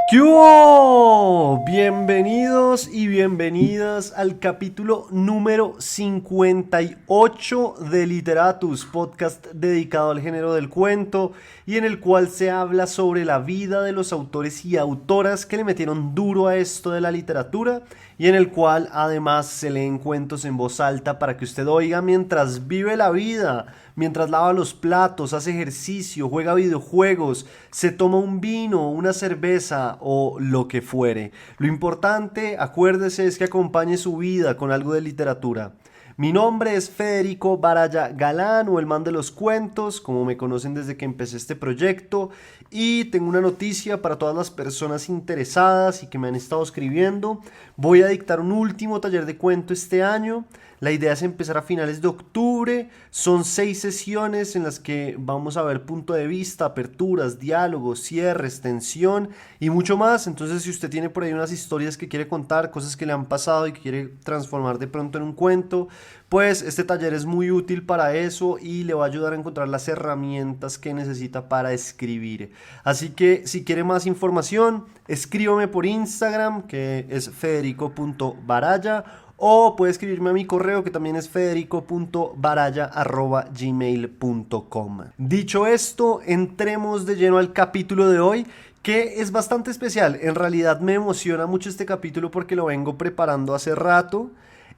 ¿Qué hubo? Bienvenidos y bienvenidas al capítulo número 58 de Literatus, podcast dedicado al género del cuento y en el cual se habla sobre la vida de los autores y autoras que le metieron duro a esto de la literatura y en el cual además se leen cuentos en voz alta para que usted oiga mientras vive la vida, mientras lava los platos, hace ejercicio, juega videojuegos, se toma un vino, una cerveza o lo que fuere. Lo importante, acuérdese, es que acompañe su vida con algo de literatura. Mi nombre es Federico Baraya Galán, o el man de los cuentos, como me conocen desde que empecé este proyecto, y tengo una noticia para todas las personas interesadas y que me han estado escribiendo. Voy a dictar un último taller de cuento este año. La idea es empezar a finales de octubre. Son 6 sesiones en las que vamos a ver punto de vista, aperturas, diálogos, cierres, tensión y mucho más. Entonces, si usted tiene por ahí unas historias que quiere contar, cosas que le han pasado y que quiere transformar de pronto en un cuento, pues este taller es muy útil para eso y le va a ayudar a encontrar las herramientas que necesita para escribir. Así que si quiere más información, escríbame por Instagram, que es federico.baraya, o puede escribirme a mi correo, que también es federico.baraya@gmail.com. Dicho esto, entremos de lleno al capítulo de hoy, que es bastante especial. En realidad me emociona mucho este capítulo porque lo vengo preparando hace rato.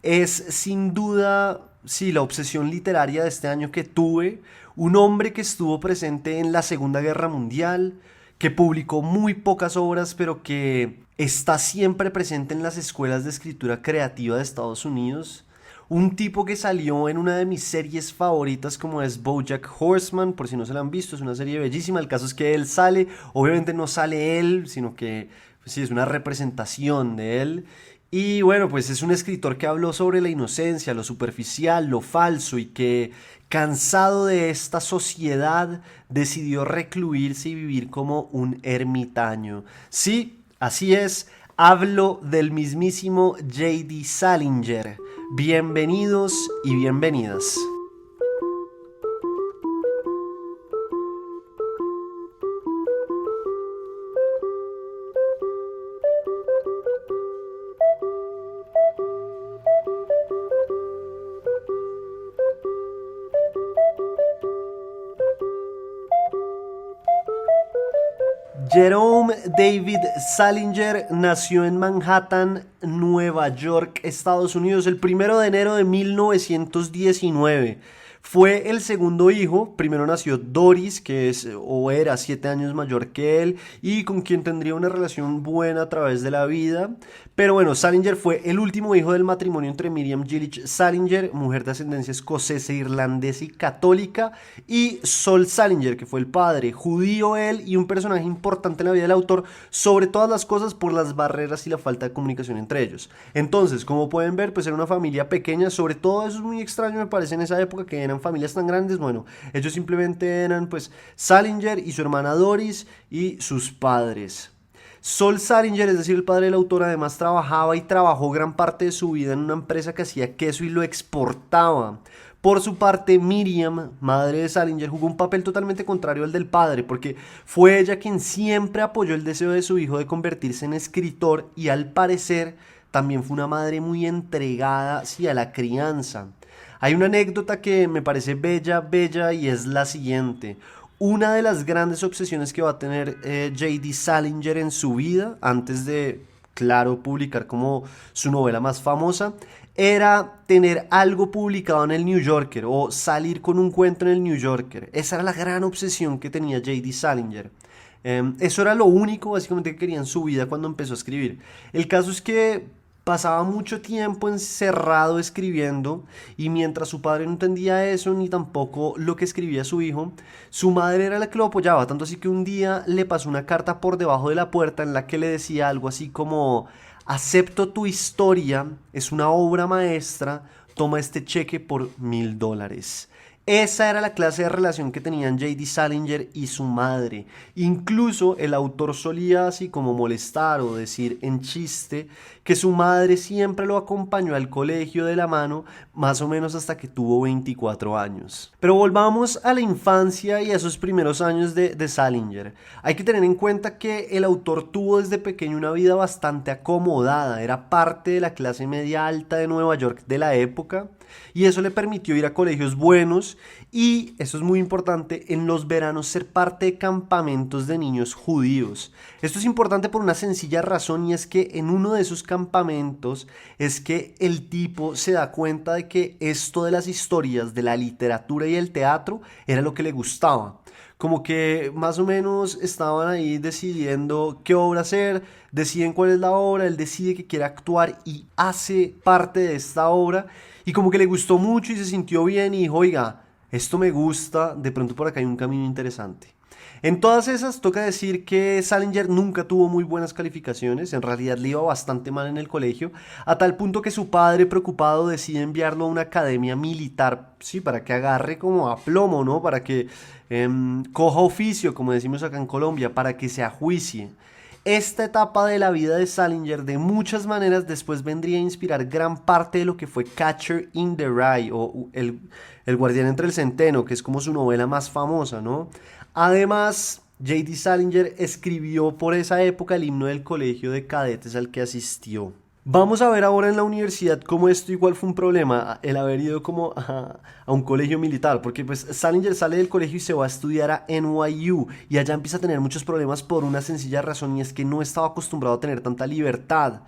Es sin duda, sí, la obsesión literaria de este año que tuve. Un hombre que estuvo presente en la Segunda Guerra Mundial, que publicó muy pocas obras, pero que está siempre presente en las escuelas de escritura creativa de Estados Unidos. Un tipo que salió en una de mis series favoritas, como es BoJack Horseman, por si no se la han visto, es una serie bellísima. El caso es que él sale, obviamente no sale él, sino que pues sí, es una representación de él. Y bueno, pues es un escritor que habló sobre la inocencia, lo superficial, lo falso y que, cansado de esta sociedad, decidió recluirse y vivir como un ermitaño. Sí, así es, hablo del mismísimo J.D. Salinger. Bienvenidos y bienvenidas. Jerome David Salinger nació en Manhattan, Nueva York, Estados Unidos, el 1 de enero de 1919. Fue el segundo hijo. Primero nació Doris, que es o era 7 años mayor que él y con quien tendría una relación buena a través de la vida. Pero bueno, Salinger fue el último hijo del matrimonio entre Miriam Gillich Salinger, mujer de ascendencia escocesa, irlandesa y católica, y Sol Salinger, que fue el padre, judío él y un personaje importante en la vida del autor, sobre todas las cosas por las barreras y la falta de comunicación entre ellos. Entonces, como pueden ver, pues era una familia pequeña. Sobre todo eso es muy extraño, me parece, en esa época, que eran familias tan grandes. Bueno, ellos simplemente eran pues Salinger y su hermana Doris y sus padres. Sol Salinger, es decir, el padre del autor, además trabajaba y trabajó gran parte de su vida en una empresa que hacía queso y lo exportaba. Por su parte, Miriam, madre de Salinger, jugó un papel totalmente contrario al del padre, porque fue ella quien siempre apoyó el deseo de su hijo de convertirse en escritor y, al parecer, también fue una madre muy entregada, sí, a la crianza. Hay una anécdota que me parece bella, bella, y es la siguiente. Una de las grandes obsesiones que va a tener J.D. Salinger en su vida, antes de, claro, publicar como su novela más famosa, era tener algo publicado en el New Yorker o salir con un cuento en el New Yorker. Esa era la gran obsesión que tenía J.D. Salinger. Eso era lo único básicamente que quería en su vida cuando empezó a escribir. El caso es que pasaba mucho tiempo encerrado escribiendo, y mientras su padre no entendía eso ni tampoco lo que escribía su hijo, su madre era la que lo apoyaba, tanto así que un día le pasó una carta por debajo de la puerta en la que le decía algo así como: acepto tu historia, es una obra maestra, toma este cheque por $1000. Esa era la clase de relación que tenían J.D. Salinger y su madre. Incluso el autor solía así como molestar o decir en chiste que su madre siempre lo acompañó al colegio de la mano, más o menos hasta que tuvo 24 años. Pero volvamos a la infancia y a esos primeros años de Salinger. Hay que tener en cuenta que el autor tuvo desde pequeño una vida bastante acomodada, era parte de la clase media alta de Nueva York de la época. Y eso le permitió ir a colegios buenos y, eso es muy importante, en los veranos ser parte de campamentos de niños judíos. Esto es importante por una sencilla razón, y es que en uno de esos campamentos es que el tipo se da cuenta de que esto de las historias, de la literatura y el teatro era lo que le gustaba. Como que más o menos estaban ahí decidiendo qué obra hacer, deciden cuál es la obra, él decide que quiere actuar y hace parte de esta obra, y como que le gustó mucho y se sintió bien y dijo, oiga, esto me gusta, de pronto por acá hay un camino interesante. En todas esas toca decir que Salinger nunca tuvo muy buenas calificaciones, en realidad le iba bastante mal en el colegio, a tal punto que su padre, preocupado, decide enviarlo a una academia militar, sí, para que agarre como aplomo, ¿no? Para que coja oficio, como decimos acá en Colombia, para que se ajuicie. Esta etapa de la vida de Salinger de muchas maneras después vendría a inspirar gran parte de lo que fue Catcher in the Rye o el Guardián entre el Centeno, que es como su novela más famosa, ¿no? Además, J.D. Salinger escribió por esa época el himno del colegio de cadetes al que asistió. Vamos a ver ahora en la universidad cómo esto igual fue un problema, el haber ido como a un colegio militar, porque pues Salinger sale del colegio y se va a estudiar a NYU, y allá empieza a tener muchos problemas por una sencilla razón, y es que no estaba acostumbrado a tener tanta libertad.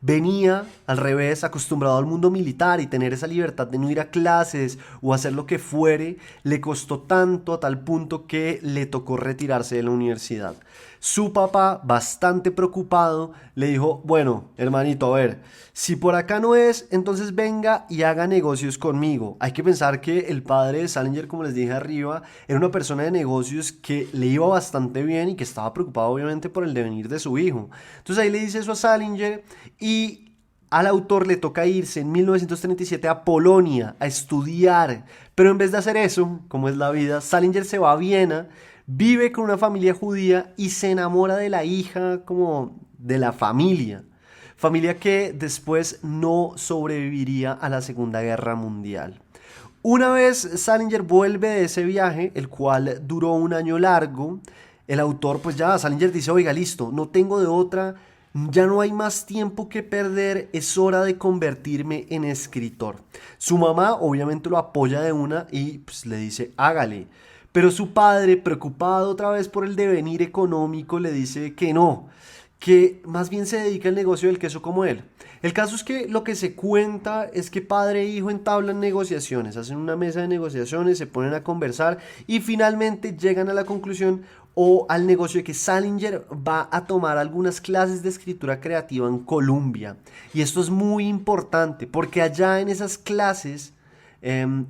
Venía, al revés, acostumbrado al mundo militar, y tener esa libertad de no ir a clases o hacer lo que fuere le costó tanto a tal punto que le tocó retirarse de la universidad. Su papá, bastante preocupado, le dijo, bueno, hermanito, a ver, si por acá no es, entonces venga y haga negocios conmigo. Hay que pensar que el padre de Salinger, como les dije arriba, era una persona de negocios que le iba bastante bien y que estaba preocupado obviamente por el devenir de su hijo. Entonces ahí le dice eso a Salinger, y al autor le toca irse en 1937 a Polonia a estudiar. Pero en vez de hacer eso, como es la vida, Salinger se va a Viena, vive con una familia judía y se enamora de la hija como de la familia. Familia que después no sobreviviría a la Segunda Guerra Mundial. Una vez Salinger vuelve de ese viaje, el cual duró un año largo, el autor pues ya, Salinger dice, oiga, listo, no tengo de otra, ya no hay más tiempo que perder, es hora de convertirme en escritor. Su mamá obviamente lo apoya de una y pues le dice, hágale. Pero su padre, preocupado otra vez por el devenir económico, le dice que no, que más bien se dedica al negocio del queso como él. El caso es que lo que se cuenta es que padre e hijo entablan negociaciones, hacen una mesa de negociaciones, se ponen a conversar y finalmente llegan a la conclusión o al negocio de que Salinger va a tomar algunas clases de escritura creativa en Columbia. Y esto es muy importante porque allá en esas clases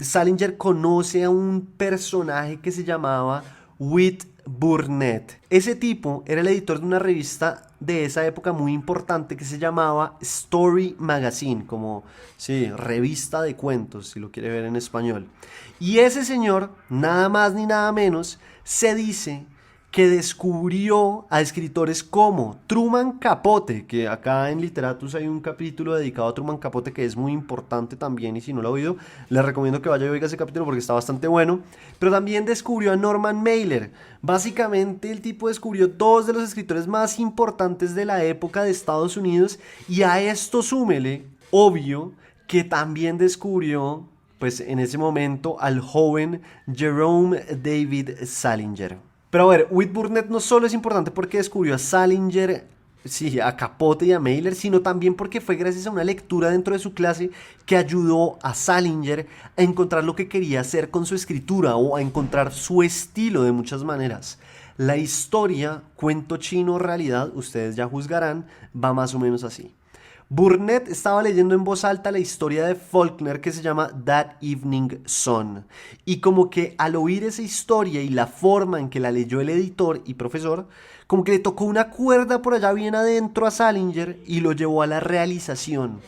Salinger conoce a un personaje que se llamaba Whit Burnett. Ese tipo era el editor de una revista de esa época muy importante que se llamaba Story Magazine, como, sí, revista de cuentos, si lo quiere ver en español. Y ese señor, nada más ni nada menos, se dice que descubrió a escritores como Truman Capote, que acá en Literatus hay un capítulo dedicado a Truman Capote que es muy importante también, y si no lo ha oído, les recomiendo que vaya y oiga ese capítulo porque está bastante bueno. Pero también descubrió a Norman Mailer. Básicamente el tipo descubrió dos de los escritores más importantes de la época de Estados Unidos, y a esto súmele, obvio, que también descubrió, pues en ese momento, al joven Jerome David Salinger. Pero a ver, Whit Burnett no solo es importante porque descubrió a Salinger, sí, a Capote y a Mailer, sino también porque fue gracias a una lectura dentro de su clase que ayudó a Salinger a encontrar lo que quería hacer con su escritura, o a encontrar su estilo de muchas maneras. La historia, cuento chino o realidad, ustedes ya juzgarán, va más o menos así. Burnett estaba leyendo en voz alta la historia de Faulkner que se llama That Evening Sun, y como que al oír esa historia y la forma en que la leyó el editor y profesor, como que le tocó una cuerda por allá bien adentro a Salinger y lo llevó a la realización.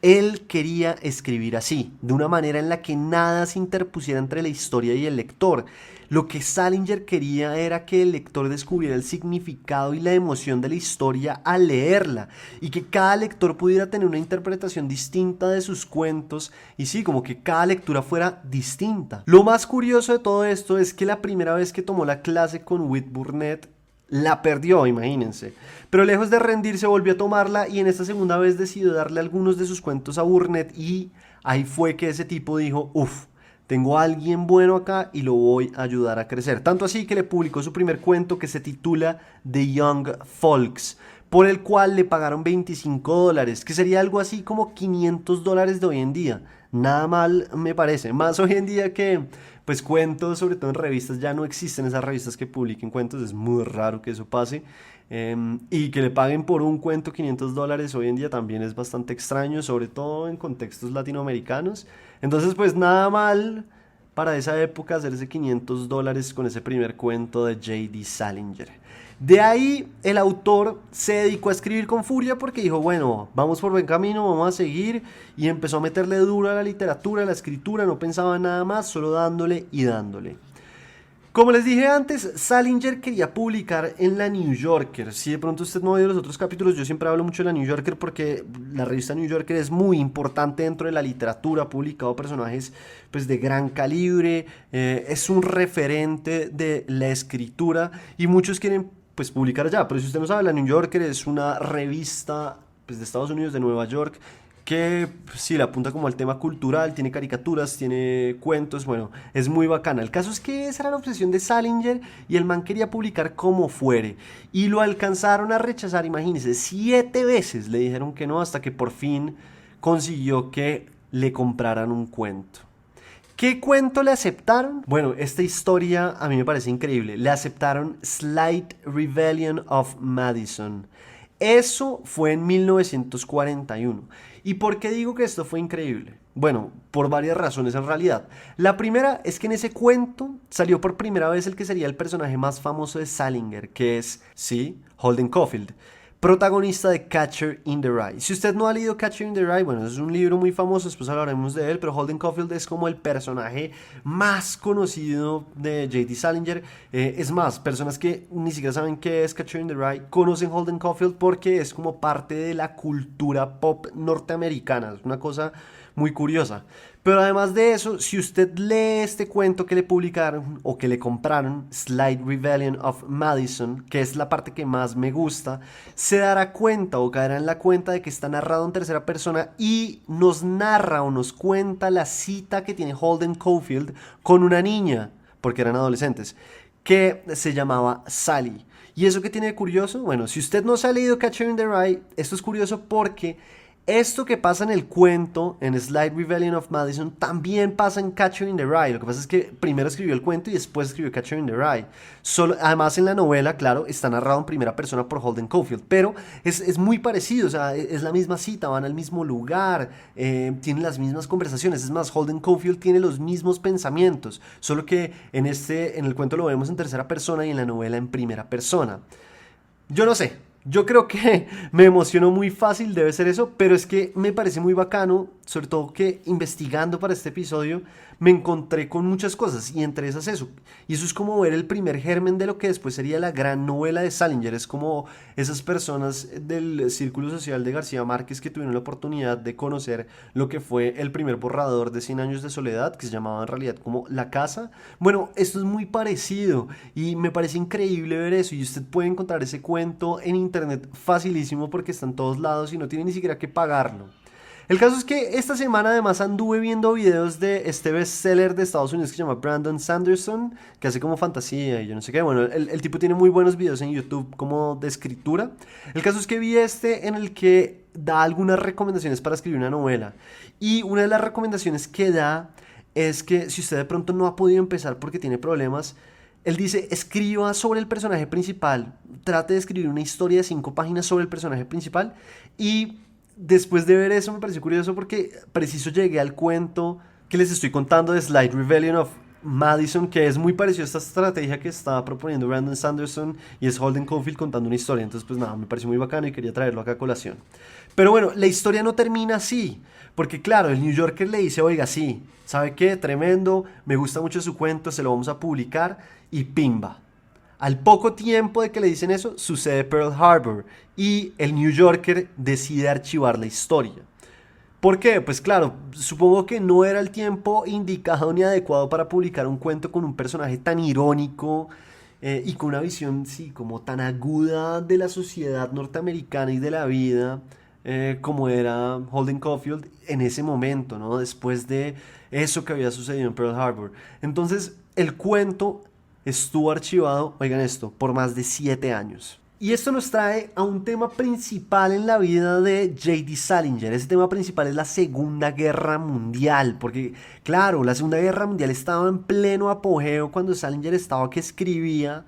Él quería escribir así, de una manera en la que nada se interpusiera entre la historia y el lector. Lo que Salinger quería era que el lector descubriera el significado y la emoción de la historia al leerla, y que cada lector pudiera tener una interpretación distinta de sus cuentos, y sí, como que cada lectura fuera distinta. Lo más curioso de todo esto es que la primera vez que tomó la clase con Whit Burnett, la perdió, imagínense. Pero lejos de rendirse volvió a tomarla, y en esta segunda vez decidió darle algunos de sus cuentos a Burnett, y ahí fue que ese tipo dijo, uff, tengo a alguien bueno acá y lo voy a ayudar a crecer. Tanto así que le publicó su primer cuento, que se titula The Young Folks, por el cual le pagaron $25, que sería algo así como $500 de hoy en día. Nada mal me parece, más hoy en día que pues cuentos, sobre todo en revistas, ya no existen esas revistas que publiquen cuentos, es muy raro que eso pase. Y que le paguen por un cuento $500 hoy en día también es bastante extraño, sobre todo en contextos latinoamericanos. Entonces pues nada mal para esa época hacerse $500 con ese primer cuento de J.D. Salinger. De ahí el autor se dedicó a escribir con furia, porque dijo, bueno, vamos por buen camino, vamos a seguir, y empezó a meterle duro a la literatura, a la escritura, no pensaba en nada más, solo dándole y dándole. Como les dije antes, Salinger quería publicar en la New Yorker. Si de pronto usted no ha oído los otros capítulos, yo siempre hablo mucho de la New Yorker porque la revista New Yorker es muy importante dentro de la literatura, ha publicado personajes pues, de gran calibre, es un referente de la escritura, y muchos quieren pues, publicar allá. Pero si usted no sabe, la New Yorker es una revista pues, de Estados Unidos, de Nueva York, que sí, le apunta como al tema cultural, tiene caricaturas, tiene cuentos, bueno, es muy bacana. El caso es que esa era la obsesión de Salinger, y el man quería publicar como fuere, y lo alcanzaron a rechazar, imagínense, 7 veces le dijeron que no, hasta que por fin consiguió que le compraran un cuento. ¿Qué cuento le aceptaron? Bueno, esta historia a mí me parece increíble. Le aceptaron Slight Rebellion of Madison. Eso fue en 1941. ¿Y por qué digo que esto fue increíble? Bueno, por varias razones en realidad. La primera es que en ese cuento salió por primera vez el que sería el personaje más famoso de Salinger, que es, sí, Holden Caulfield, protagonista de Catcher in the Rye. Si usted no ha leído Catcher in the Rye, bueno, es un libro muy famoso, después hablaremos de él, pero Holden Caulfield es como el personaje más conocido de J.D. Salinger. Es más, personas que ni siquiera saben qué es Catcher in the Rye conocen Holden Caulfield porque es como parte de la cultura pop norteamericana. Es una cosa muy curiosa. Pero además de eso, si usted lee este cuento que le publicaron o que le compraron, Slight Rebellion of Madison, que es la parte que más me gusta, se dará cuenta o caerá en la cuenta de que está narrado en tercera persona, y nos narra o nos cuenta la cita que tiene Holden Caulfield con una niña, porque eran adolescentes, que se llamaba Sally. ¿Y eso qué tiene de curioso? Bueno, si usted no se ha leído Catcher in the Rye, esto es curioso porque esto que pasa en el cuento, en Slight Rebellion of Madison, también pasa en Catcher in the Rye. Lo que pasa es que primero escribió el cuento y después escribió Catcher in the Rye. Además, en la novela, claro, está narrado en primera persona por Holden Caulfield, pero es muy parecido, o sea, es la misma cita, van al mismo lugar, tienen las mismas conversaciones. Es más, Holden Caulfield tiene los mismos pensamientos, solo que en el cuento lo vemos en tercera persona y en la novela en primera persona. Yo no sé. Yo creo que me emocionó muy fácil, debe ser eso, pero es que me parece muy bacano, sobre todo que investigando para este episodio me encontré con muchas cosas, y entre esas eso. Y eso es como ver el primer germen de lo que después sería la gran novela de Salinger. Es como esas personas del círculo social de García Márquez que tuvieron la oportunidad de conocer lo que fue el primer borrador de 100 años de soledad, que se llamaba en realidad como La Casa. Bueno, esto es muy parecido y me parece increíble ver eso, y usted puede encontrar ese cuento en internet facilísimo porque está en todos lados y no tiene ni siquiera que pagarlo. El caso es que esta semana además anduve viendo videos de este bestseller de Estados Unidos que se llama Brandon Sanderson, que hace como fantasía y yo no sé qué. Bueno, el tipo tiene muy buenos videos en YouTube como de escritura. El caso es que vi este en el que da algunas recomendaciones para escribir una novela. Y una de las recomendaciones que da es que si usted de pronto no ha podido empezar porque tiene problemas, él dice, escriba sobre el personaje principal, trate de escribir una historia de 5 páginas sobre el personaje principal. Y después de ver eso me pareció curioso porque preciso llegué al cuento que les estoy contando de Slight Rebellion of Madison, que es muy parecido a esta estrategia que estaba proponiendo Brandon Sanderson, y es Holden Caulfield contando una historia. Entonces, pues nada, me pareció muy bacano y quería traerlo acá a colación. Pero bueno, la historia no termina así, porque claro, el New Yorker le dice, oiga, sí, ¿sabe qué? Tremendo, me gusta mucho su cuento, se lo vamos a publicar, y pimba. Al poco tiempo de que le dicen eso, sucede Pearl Harbor y el New Yorker decide archivar la historia. ¿Por qué? Pues claro, supongo que no era el tiempo indicado ni adecuado para publicar un cuento con un personaje tan irónico, y con una visión, sí, como tan aguda de la sociedad norteamericana y de la vida, como era Holden Caulfield en ese momento, ¿no? Después de eso que había sucedido en Pearl Harbor. Entonces, el cuento estuvo archivado, oigan esto, por más de 7 años. Y esto nos trae a un tema principal en la vida de J.D. Salinger. Ese tema principal es la Segunda Guerra Mundial, porque claro, la Segunda Guerra Mundial estaba en pleno apogeo cuando Salinger estaba que escribía,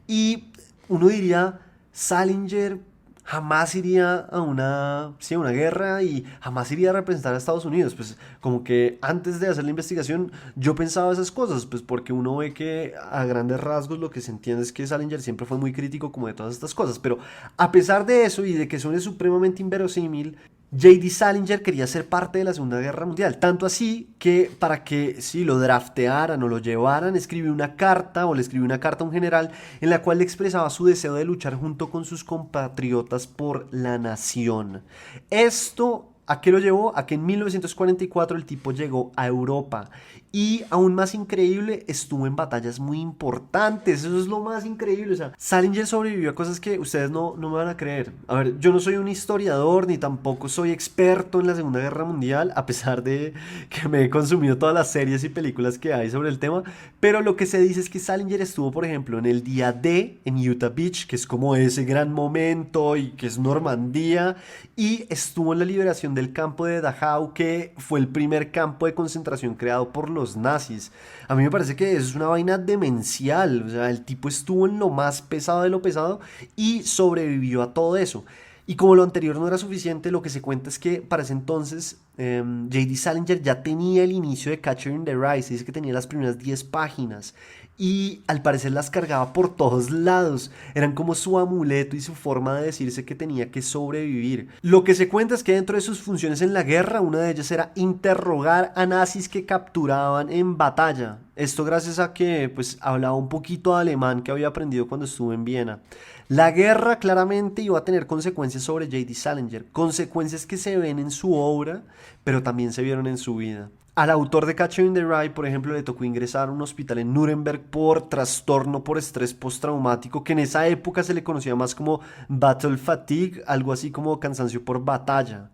y uno diría, Salinger jamás iría a una, sí, a una guerra y jamás iría a representar a Estados Unidos. Pues como que antes de hacer la investigación yo pensaba esas cosas, pues porque uno ve que a grandes rasgos lo que se entiende es que Salinger siempre fue muy crítico como de todas estas cosas. Pero a pesar de eso y de que suene supremamente inverosímil, J.D. Salinger quería ser parte de la Segunda Guerra Mundial, tanto así que para que si lo draftearan o lo llevaran, escribió una carta o le escribió una carta a un general en la cual le expresaba su deseo de luchar junto con sus compatriotas por la nación. Esto, ¿a qué lo llevó? A que en 1944 el tipo llegó a Europa y, aún más increíble, estuvo en batallas muy importantes. Eso es lo más increíble. O sea, Salinger sobrevivió a cosas que ustedes no me van a creer. A ver, yo no soy un historiador ni tampoco soy experto en la Segunda Guerra Mundial, a pesar de que me he consumido todas las series y películas que hay sobre el tema. Pero lo que se dice es que Salinger estuvo, por ejemplo, en el día D en Utah Beach, que es como ese gran momento y que es Normandía, y estuvo en la liberación del campo de Dachau, que fue el primer campo de concentración creado por los nazis. A mí me parece que eso es una vaina demencial. O sea, el tipo estuvo en lo más pesado de lo pesado y sobrevivió a todo eso. Y como lo anterior no era suficiente, lo que se cuenta es que para ese entonces J.D. Salinger ya tenía el inicio de Catcher in the Rye. Se dice que tenía las primeras 10 páginas y al parecer las cargaba por todos lados. Eran como su amuleto y su forma de decirse que tenía que sobrevivir. Lo que se cuenta es que dentro de sus funciones en la guerra, una de ellas era interrogar a nazis que capturaban en batalla. Esto gracias a que pues hablaba un poquito de alemán que había aprendido cuando estuvo en Viena. La guerra claramente iba a tener consecuencias sobre J.D. Salinger, consecuencias que se ven en su obra, pero también se vieron en su vida. Al autor de Catcher in the Rye, por ejemplo, le tocó ingresar a un hospital en Nuremberg por trastorno por estrés postraumático, que en esa época se le conocía más como battle fatigue, algo así como cansancio por batalla.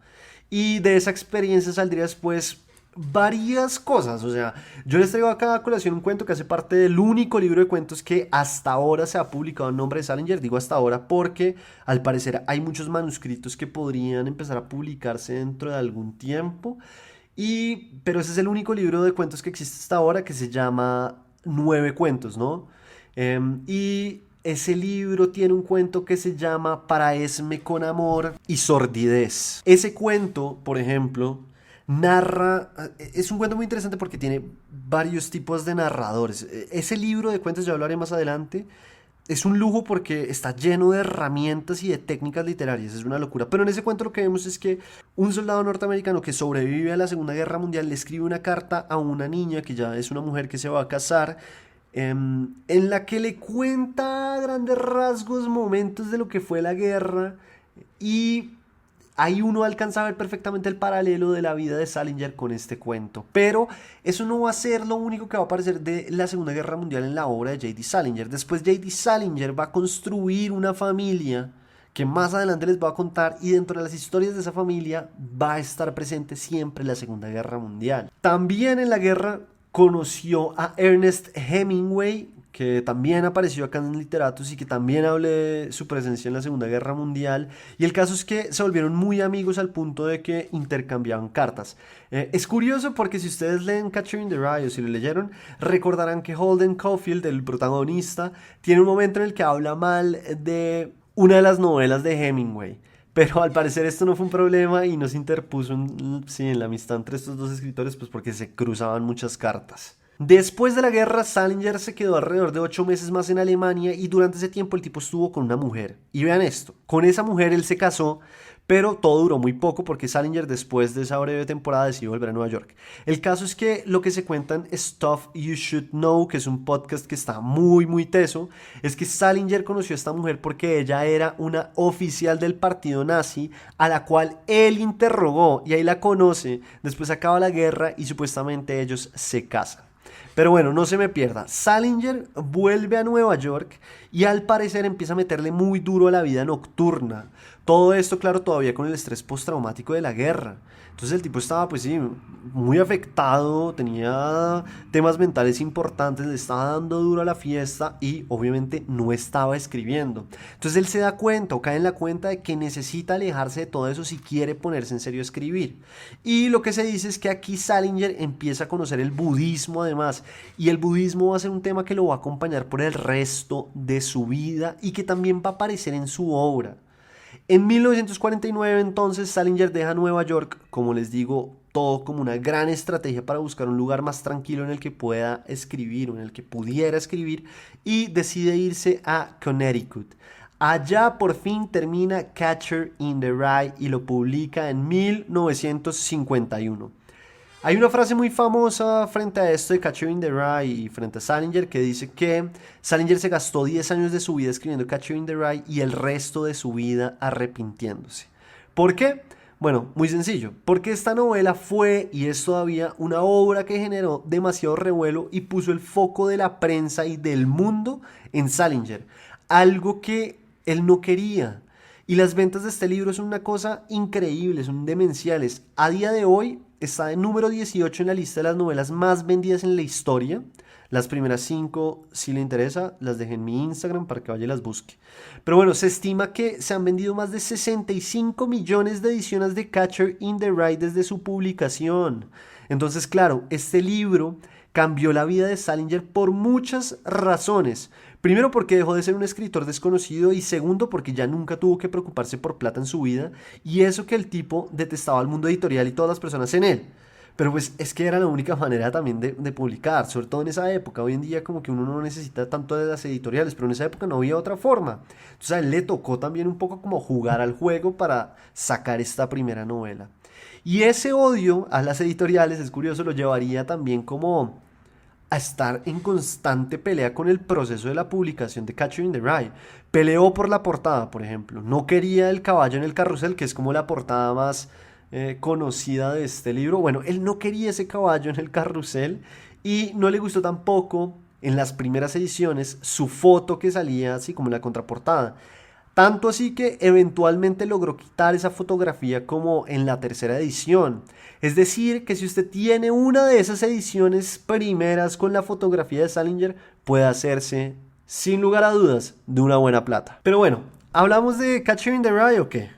Y de esa experiencia saldría después varias cosas. O sea, yo les traigo acá a colación un cuento que hace parte del único libro de cuentos que hasta ahora se ha publicado en nombre de Salinger. Digo hasta ahora porque al parecer hay muchos manuscritos que podrían empezar a publicarse dentro de algún tiempo. Pero ese es el único libro de cuentos que existe hasta ahora, que se llama Nueve Cuentos, ¿no? Y ese libro tiene un cuento que se llama Para Esme con Amor y Sordidez. Ese cuento, por ejemplo, narra, es un cuento muy interesante porque tiene varios tipos de narradores. Ese libro de cuentos, ya hablaré más adelante, es un lujo porque está lleno de herramientas y de técnicas literarias, es una locura. Pero en ese cuento lo que vemos es que un soldado norteamericano que sobrevive a la Segunda Guerra Mundial le escribe una carta a una niña que ya es una mujer que se va a casar, en la que le cuenta a grandes rasgos momentos de lo que fue la guerra, y ahí uno alcanza a ver perfectamente el paralelo de la vida de Salinger con este cuento. Pero eso no va a ser lo único que va a aparecer de la Segunda Guerra Mundial en la obra de J.D. Salinger. Después J.D. Salinger va a construir una familia que más adelante les voy a contar, y dentro de las historias de esa familia va a estar presente siempre la Segunda Guerra Mundial. También en la guerra conoció a Ernest Hemingway, que también apareció acá en Literatos y que también hablé de su presencia en la Segunda Guerra Mundial. Y el caso es que se volvieron muy amigos al punto de que intercambiaban cartas. Es curioso porque si ustedes leen Catcher in the Rye, o si lo leyeron, recordarán que Holden Caulfield, el protagonista, tiene un momento en el que habla mal de una de las novelas de Hemingway. Pero al parecer esto no fue un problema y no se interpuso en la amistad entre estos dos escritores, pues porque se cruzaban muchas cartas. Después de la guerra, Salinger se quedó alrededor de 8 meses más en Alemania y durante ese tiempo el tipo estuvo con una mujer. Y vean esto, con esa mujer él se casó, pero todo duró muy poco porque Salinger después de esa breve temporada decidió volver a Nueva York. El caso es que lo que se cuenta en Stuff You Should Know, que es un podcast que está muy teso, es que Salinger conoció a esta mujer porque ella era una oficial del partido nazi a la cual él interrogó y ahí la conoce. Después acaba la guerra y supuestamente ellos se casan. Pero bueno, no se me pierda. Salinger vuelve a Nueva York y al parecer empieza a meterle muy duro a la vida nocturna. Todo esto, claro, todavía con el estrés postraumático de la guerra. Entonces el tipo estaba, pues sí, muy afectado, tenía temas mentales importantes, le estaba dando duro a la fiesta y obviamente no estaba escribiendo. Entonces él se da cuenta o cae en la cuenta de que necesita alejarse de todo eso si quiere ponerse en serio a escribir. Y lo que se dice es que aquí Salinger empieza a conocer el budismo además, y el budismo va a ser un tema que lo va a acompañar por el resto de su vida y que también va a aparecer en su obra. En 1949 entonces Salinger deja Nueva York, como les digo, todo como una gran estrategia para buscar un lugar más tranquilo en el que pueda escribir o en el que pudiera escribir y decide irse a Connecticut. Allá por fin termina Catcher in the Rye y lo publica en 1951. Hay una frase muy famosa frente a esto de Catcher in the Rye y frente a Salinger que dice que Salinger se gastó 10 años de su vida escribiendo Catcher in the Rye y el resto de su vida arrepintiéndose. ¿Por qué? Bueno, muy sencillo, porque esta novela fue y es todavía una obra que generó demasiado revuelo y puso el foco de la prensa y del mundo en Salinger, algo que él no quería. Y las ventas de este libro son una cosa increíble, son demenciales. A día de hoy está en número 18 en la lista de las novelas más vendidas en la historia. Las primeras 5, si le interesa, las dejé en mi Instagram para que vaya y las busque. Pero bueno, se estima que se han vendido más de 65 millones de ediciones de Catcher in the Rye desde su publicación. Entonces, claro, este libro cambió la vida de Salinger por muchas razones. Primero porque dejó de ser un escritor desconocido y segundo porque ya nunca tuvo que preocuparse por plata en su vida y eso que el tipo detestaba al mundo editorial y todas las personas en él. Pero pues es que era la única manera también de publicar, sobre todo en esa época. Hoy en día como que uno no necesita tanto de las editoriales, pero en esa época no había otra forma. Entonces a él le tocó también un poco como jugar al juego para sacar esta primera novela. Y ese odio a las editoriales, es curioso, lo llevaría también como a estar en constante pelea con el proceso de la publicación de Catcher in the Rye. Peleó por la portada, por ejemplo. No quería el caballo en el carrusel, que es como la portada más conocida de este libro. Bueno, él no quería ese caballo en el carrusel y no le gustó tampoco en las primeras ediciones su foto que salía así como en la contraportada. Tanto así que eventualmente logró quitar esa fotografía como en la tercera edición. Es decir, que si usted tiene una de esas ediciones primeras con la fotografía de Salinger, puede hacerse, sin lugar a dudas, de una buena plata. Pero bueno, ¿hablamos de Catcher in the Rye o qué?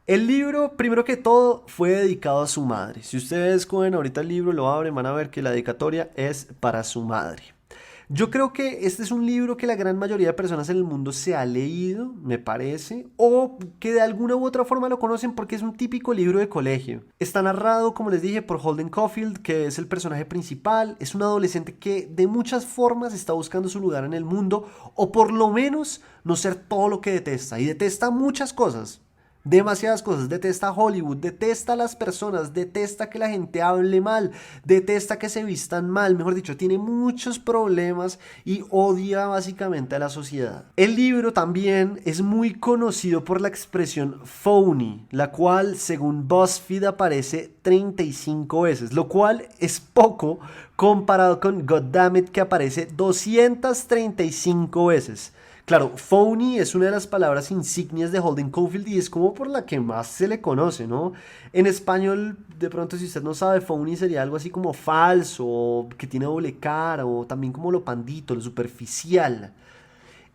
El libro, primero que todo, fue dedicado a su madre. Si ustedes cogen ahorita el libro, lo abren, van a ver que la dedicatoria es para su madre. Yo creo que este es un libro que la gran mayoría de personas en el mundo se ha leído, me parece, o que de alguna u otra forma lo conocen porque es un típico libro de colegio. Está narrado, como les dije, por Holden Caulfield, que es el personaje principal. Es un adolescente que de muchas formas está buscando su lugar en el mundo, o por lo menos no ser todo lo que detesta. Y detesta muchas cosas. Demasiadas cosas, detesta Hollywood, detesta a las personas, detesta que la gente hable mal, detesta que se vistan mal, mejor dicho, tiene muchos problemas y odia básicamente a la sociedad. El libro también es muy conocido por la expresión phony, la cual según BuzzFeed aparece 35 veces, lo cual es poco comparado con Goddammit que aparece 235 veces. Claro, phony es una de las palabras insignias de Holden Caulfield y es como por la que más se le conoce, ¿no? En español, de pronto, si usted no sabe, phony sería algo así como falso, que tiene doble cara, o también como lo pandito, lo superficial.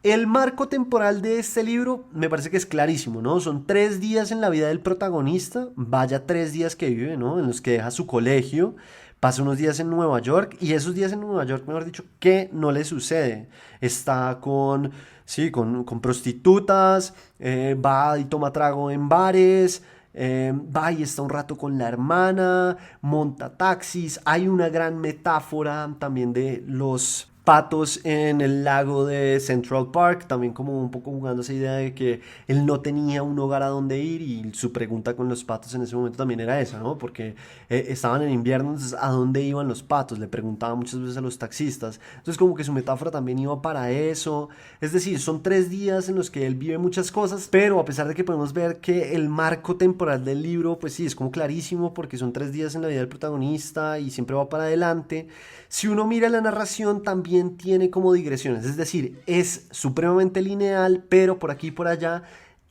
El marco temporal de este libro me parece que es clarísimo, ¿no? Son 3 días en la vida del protagonista, vaya 3 días que vive, ¿no? En los que deja su colegio, pasa unos días en Nueva York y esos días en Nueva York, mejor dicho, ¿qué no le sucede? Está con, sí, con prostitutas, va y toma trago en bares, va y está un rato con la hermana, monta taxis. Hay una gran metáfora también de los patos en el lago de Central Park, también como un poco jugando esa idea de que él no tenía un hogar a donde ir, y su pregunta con los patos en ese momento también era esa, ¿no? Porque estaban en invierno, entonces ¿a dónde iban los patos? Le preguntaba muchas veces a los taxistas. Entonces como que su metáfora también iba para eso. Es decir, son 3 días en los que él vive muchas cosas, pero a pesar de que podemos ver que el marco temporal del libro, pues sí, es como clarísimo, porque son 3 días en la vida del protagonista y siempre va para adelante. Si uno mira la narración, también tiene como digresiones, es decir, es supremamente lineal, pero por aquí y por allá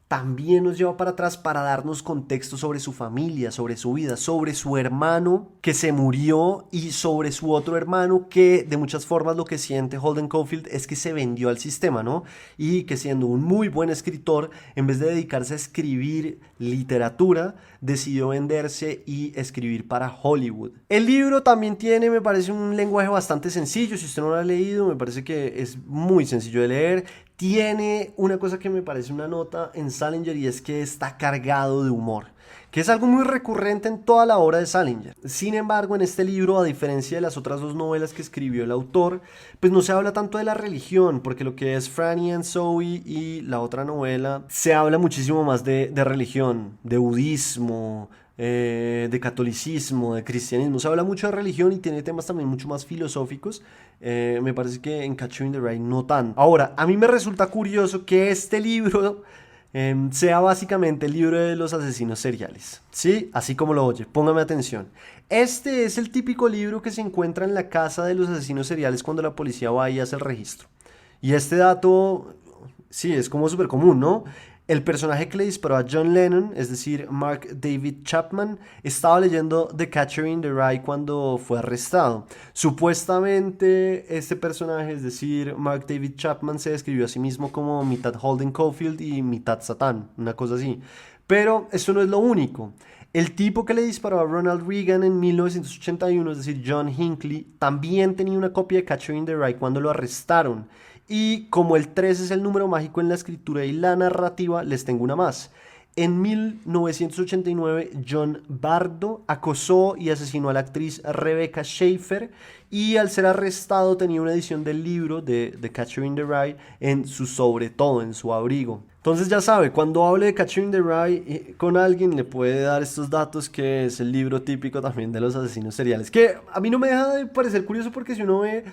también nos lleva para atrás para darnos contexto sobre su familia, sobre su vida, sobre su hermano que se murió y sobre su otro hermano que de muchas formas lo que siente Holden Caulfield es que se vendió al sistema, ¿no? Y que siendo un muy buen escritor, en vez de dedicarse a escribir literatura, decidió venderse y escribir para Hollywood. El libro también tiene, me parece, un lenguaje bastante sencillo. Si usted no lo ha leído, me parece que es muy sencillo de leer. Tiene una cosa que me parece una nota en Salinger, y es que está cargado de humor, que es algo muy recurrente en toda la obra de Salinger. Sin embargo, en este libro, a diferencia de las otras 2 novelas que escribió el autor, pues no se habla tanto de la religión, porque lo que es Franny and Zooey y la otra novela, se habla muchísimo más de religión, de budismo, de catolicismo, de cristianismo. Se habla mucho de religión y tiene temas también mucho más filosóficos. Me parece que en Catcher in the Rye no tanto. Ahora, a mí me resulta curioso que este libro sea básicamente el libro de los asesinos seriales. ¿Sí? Así como lo oye, póngame atención. Este es el típico libro que se encuentra en la casa de los asesinos seriales cuando la policía va y hace el registro. Y este dato, sí, es como súper común, ¿no? El personaje que le disparó a John Lennon, es decir, Mark David Chapman, estaba leyendo The Catcher in the Rye cuando fue arrestado. Supuestamente este personaje, es decir, Mark David Chapman, se describió a sí mismo como mitad Holden Caulfield y mitad Satán, una cosa así. Pero eso no es lo único. El tipo que le disparó a Ronald Reagan en 1981, es decir, John Hinckley, también tenía una copia de Catcher in the Rye cuando lo arrestaron. Y como el 3 es el número mágico en la escritura y la narrativa, les tengo una más. En 1989, John Bardo acosó y asesinó a la actriz Rebecca Schaeffer, y al ser arrestado tenía una edición del libro de The Catcher in the Rye en su sobre todo, en su abrigo. Entonces ya sabe, cuando hable de Catcher in the Rye con alguien, le puede dar estos datos, que es el libro típico también de los asesinos seriales. Que a mí no me deja de parecer curioso, porque si uno ve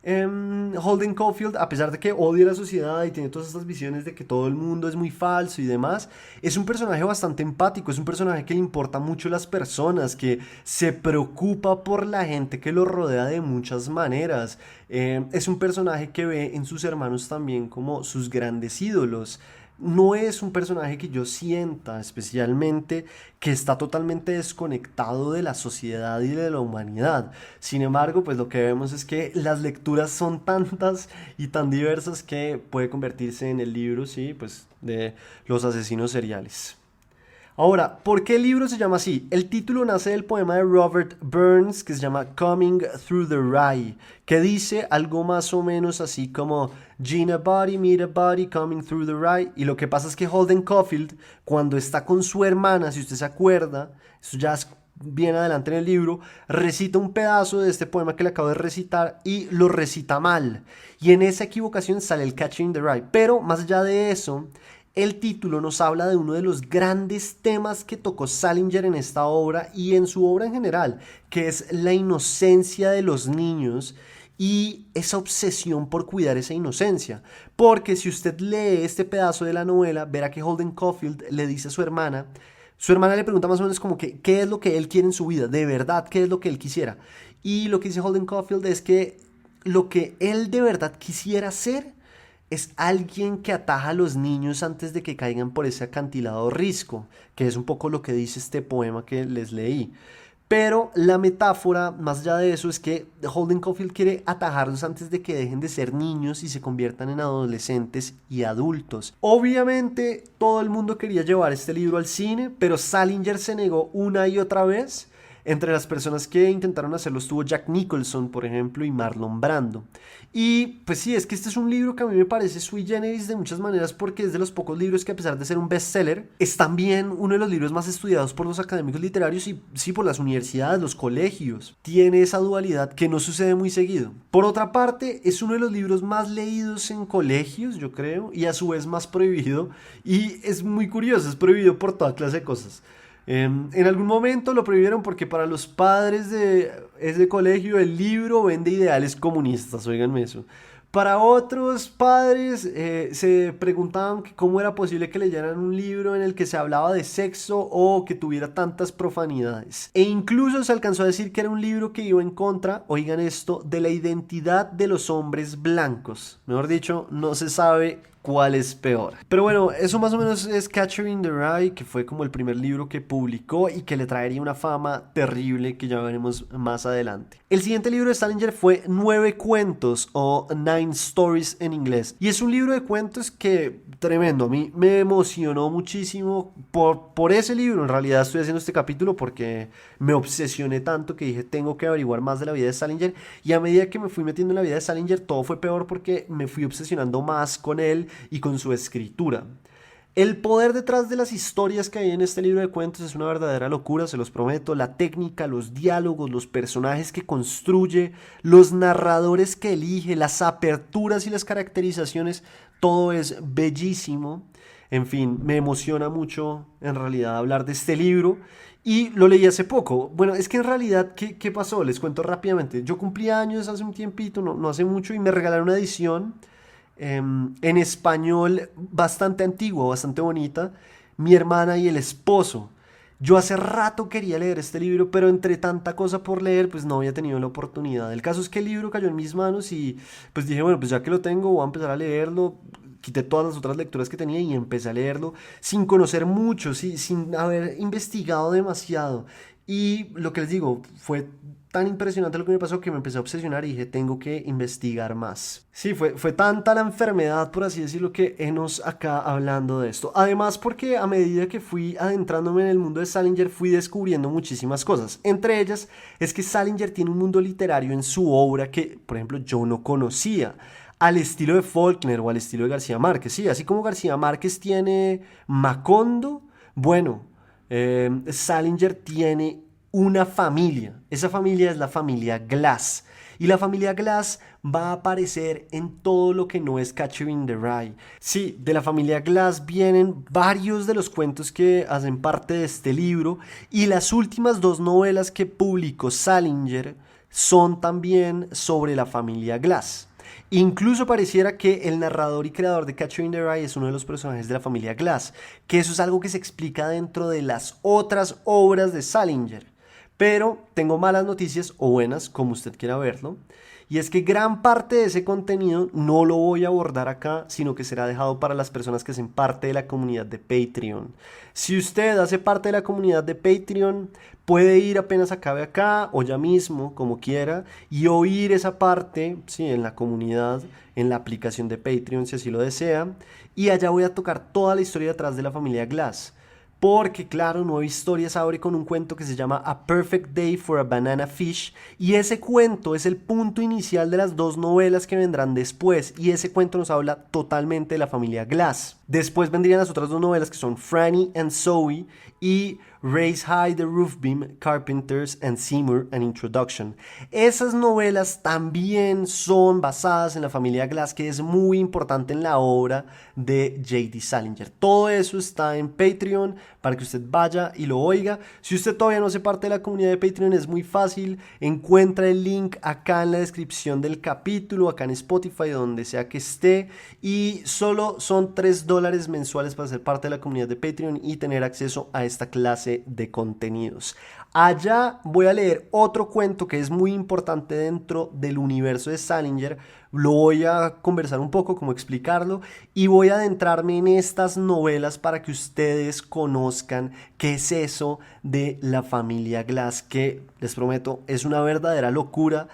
Holden Caulfield, a pesar de que odia la sociedad y tiene todas estas visiones de que todo el mundo es muy falso y demás, es un personaje bastante empático, es un personaje que le importa mucho las personas, que se preocupa por la gente que lo rodea de muchas maneras. Es un personaje que ve en sus hermanos también como sus grandes ídolos. No es un personaje que yo sienta especialmente que está totalmente desconectado de la sociedad y de la humanidad. Sin embargo, pues lo que vemos es que las lecturas son tantas y tan diversas que puede convertirse en el libro, sí, pues de los asesinos seriales. Ahora, ¿por qué el libro se llama así? El título nace del poema de Robert Burns que se llama Coming Through the Rye, que dice algo más o menos así como Gina a body, meet a body, coming through the rye. Y lo que pasa es que Holden Caulfield, cuando está con su hermana, si usted se acuerda, eso ya es bien adelante en el libro, recita un pedazo de este poema que le acabo de recitar y lo recita mal. Y en esa equivocación sale el Catcher in the Rye. Pero más allá de eso, el título nos habla de uno de los grandes temas que tocó Salinger en esta obra y en su obra en general, que es la inocencia de los niños y esa obsesión por cuidar esa inocencia. Porque si usted lee este pedazo de la novela, verá que Holden Caulfield le dice a su hermana le pregunta más o menos como que qué es lo que él quiere en su vida, de verdad, qué es lo que él quisiera. Y lo que dice Holden Caulfield es que lo que él de verdad quisiera ser es alguien que ataja a los niños antes de que caigan por ese acantilado risco, que es un poco lo que dice este poema que les leí. Pero la metáfora, más allá de eso, es que Holden Caulfield quiere atajarlos antes de que dejen de ser niños y se conviertan en adolescentes y adultos. Obviamente, todo el mundo quería llevar este libro al cine, pero Salinger se negó una y otra vez. Entre las personas que intentaron hacerlo estuvo Jack Nicholson, por ejemplo, y Marlon Brando. Y pues sí, es que este es un libro que a mí me parece sui generis de muchas maneras porque es de los pocos libros que, a pesar de ser un bestseller, es también uno de los libros más estudiados por los académicos literarios y sí, por las universidades, los colegios. Tiene esa dualidad que no sucede muy seguido. Por otra parte, es uno de los libros más leídos en colegios, yo creo, y a su vez más prohibido. Y es muy curioso, es prohibido por toda clase de cosas. En algún momento lo prohibieron porque para los padres de ese colegio el libro vende ideales comunistas, oiganme eso. Para otros padres se preguntaban que cómo era posible que leyeran un libro en el que se hablaba de sexo o que tuviera tantas profanidades. E incluso se alcanzó a decir que era un libro que iba en contra, oigan esto, de la identidad de los hombres blancos. Mejor dicho, no se sabe cuál es peor. Pero bueno, eso más o menos es Catcher in the Rye, que fue como el primer libro que publicó y que le traería una fama terrible que ya veremos más adelante. El siguiente libro de Salinger fue 9 cuentos o Nine Stories en inglés. Y es un libro de cuentos que tremendo, a mí me emocionó muchísimo por ese libro. En realidad estoy haciendo este capítulo porque me obsesioné tanto que dije tengo que averiguar más de la vida de Salinger. Y a medida que me fui metiendo en la vida de Salinger todo fue peor porque me fui obsesionando más con él y con su escritura. El poder detrás de las historias que hay en este libro de cuentos es una verdadera locura, se los prometo. La técnica, los diálogos, los personajes que construye, los narradores que elige, las aperturas y las caracterizaciones, todo es bellísimo. En fin, me emociona mucho en realidad hablar de este libro y lo leí hace poco. Bueno, es que en realidad, ¿qué pasó? Les cuento rápidamente. Yo cumplí años hace un tiempito, no hace mucho, y me regalaron una edición en español bastante antigua, bastante bonita, Mi hermana y el esposo. Yo hace rato quería leer este libro, pero entre tanta cosa por leer, pues no había tenido la oportunidad. El caso es que el libro cayó en mis manos y pues dije, bueno, pues ya que lo tengo, voy a empezar a leerlo. Quité todas las otras lecturas que tenía y empecé a leerlo sin conocer mucho, ¿sí? Sin haber investigado demasiado. Y lo que les digo, fue tan impresionante lo que me pasó que me empecé a obsesionar y dije, tengo que investigar más. Sí, fue tanta la enfermedad, por así decirlo, que enos acá hablando de esto. Además, porque a medida que fui adentrándome en el mundo de Salinger, fui descubriendo muchísimas cosas. Entre ellas, es que Salinger tiene un mundo literario en su obra que, por ejemplo, yo no conocía. Al estilo de Faulkner o al estilo de García Márquez, sí, así como García Márquez tiene Macondo, bueno, Salinger tiene una familia. Esa familia es la familia Glass. Y la familia Glass va a aparecer en todo lo que no es Catcher in the Rye. Sí, de la familia Glass vienen varios de los cuentos que hacen parte de este libro. Y las últimas 2 novelas que publicó Salinger son también sobre la familia Glass. Incluso pareciera que el narrador y creador de Catcher in the Rye es uno de los personajes de la familia Glass, que eso es algo que se explica dentro de las otras obras de Salinger. Pero tengo malas noticias o buenas, como usted quiera verlo, y es que gran parte de ese contenido no lo voy a abordar acá, sino que será dejado para las personas que hacen parte de la comunidad de Patreon. Si usted hace parte de la comunidad de Patreon, puede ir apenas acabe acá o ya mismo, como quiera, y oír esa parte, sí, en la comunidad, en la aplicación de Patreon, si así lo desea. Y allá voy a tocar toda la historia detrás de la familia Glass. Porque claro, Nueva Historias abre con un cuento que se llama A Perfect Day for a Banana Fish. Y ese cuento es el punto inicial de las 2 novelas que vendrán después. Y ese cuento nos habla totalmente de la familia Glass. Después vendrían las otras 2 novelas que son Franny and Zoe y Raise High the Roof Beam, Carpenters and Seymour, An Introduction. Esas novelas también son basadas en la familia Glass, que es muy importante en la obra de J.D. Salinger. Todo eso está en Patreon para que usted vaya y lo oiga. Si usted todavía no hace parte de la comunidad de Patreon, es muy fácil. Encuentra el link acá en la descripción del capítulo, acá en Spotify, donde sea que esté. Y solo son $3 mensuales para ser parte de la comunidad de Patreon y tener acceso a esta clase de contenidos. Allá voy a leer otro cuento que es muy importante dentro del universo de Salinger. Lo voy a conversar un poco, como explicarlo, y voy a adentrarme en estas novelas para que ustedes conozcan qué es eso de la familia Glass, que les prometo es una verdadera locura.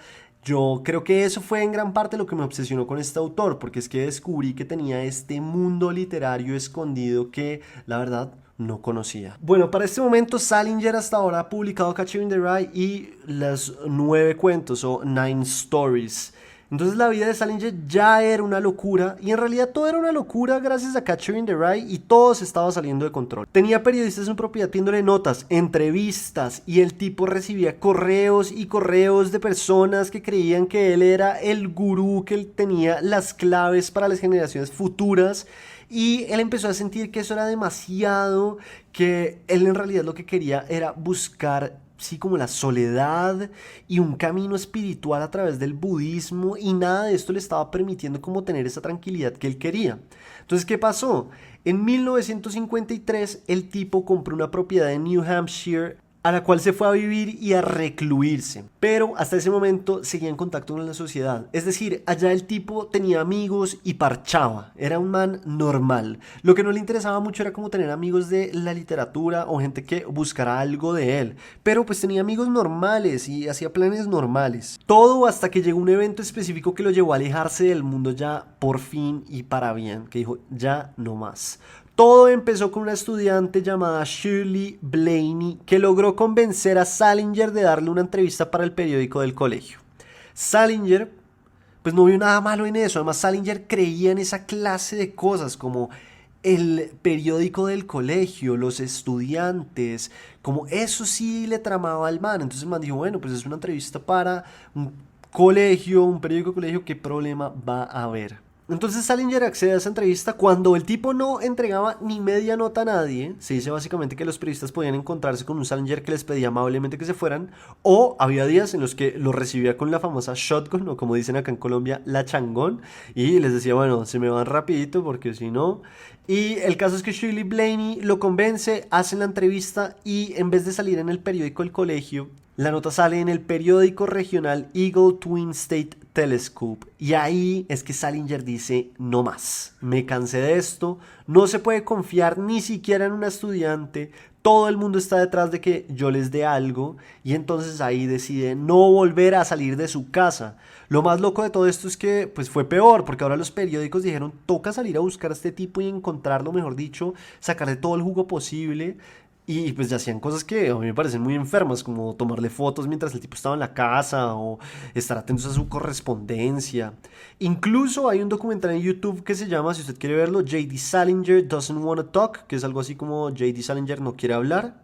Yo creo que eso fue en gran parte lo que me obsesionó con este autor, porque es que descubrí que tenía este mundo literario escondido que, la verdad, no conocía. Bueno, para este momento Salinger hasta ahora ha publicado Catcher in the Rye y los 9 cuentos o 9 stories. Entonces la vida de Salinger ya era una locura y en realidad todo era una locura gracias a Catcher in the Rye y todo se estaba saliendo de control. Tenía periodistas en propiedad pidiéndole notas, entrevistas y el tipo recibía correos y correos de personas que creían que él era el gurú, que él tenía las claves para las generaciones futuras. Y él empezó a sentir que eso era demasiado, que él en realidad lo que quería era buscar, sí, como la soledad y un camino espiritual a través del budismo, y nada de esto le estaba permitiendo como tener esa tranquilidad que él quería. Entonces, ¿qué pasó? En 1953 el tipo compró una propiedad en New Hampshire a la cual se fue a vivir y a recluirse. Pero hasta ese momento seguía en contacto con la sociedad. Es decir, allá el tipo tenía amigos y parchaba. Era un man normal. Lo que no le interesaba mucho era como tener amigos de la literatura o gente que buscara algo de él. Pero pues tenía amigos normales y hacía planes normales. Todo hasta que llegó un evento específico que lo llevó a alejarse del mundo ya por fin y para bien. Que dijo, ya no más. Todo empezó con una estudiante llamada Shirley Blaney que logró convencer a Salinger de darle una entrevista para el periódico del colegio. Salinger pues no vio nada malo en eso, además Salinger creía en esa clase de cosas como el periódico del colegio, los estudiantes, como eso sí le tramaba al man. Entonces el man dijo, bueno, pues es una entrevista para un colegio, un periódico de colegio, ¿qué problema va a haber? Entonces Salinger accede a esa entrevista cuando el tipo no entregaba ni media nota a nadie. Se dice básicamente que los periodistas podían encontrarse con un Salinger que les pedía amablemente que se fueran, o había días en los que lo recibía con la famosa shotgun, o como dicen acá en Colombia, la changón, y les decía, bueno, se me van rapidito porque si no... Y el caso es que Shirley Blaney lo convence, hacen la entrevista y en vez de salir en el periódico del colegio, la nota sale en el periódico regional Eagle Twin State Telescope. Y ahí es que Salinger dice, no más, me cansé de esto, no se puede confiar ni siquiera en una estudiante, todo el mundo está detrás de que yo les dé algo, y entonces ahí decide no volver a salir de su casa. Lo más loco de todo esto es que pues fue peor, porque ahora los periódicos dijeron, toca salir a buscar a este tipo y encontrarlo, mejor dicho, sacarle todo el jugo posible. Y pues ya hacían cosas que a mí me parecen muy enfermas, como tomarle fotos mientras el tipo estaba en la casa o estar atentos a su correspondencia. Incluso hay un documental en YouTube que se llama, si usted quiere verlo, J.D. Salinger Doesn't Wanna Talk, que es algo así como J.D. Salinger no quiere hablar.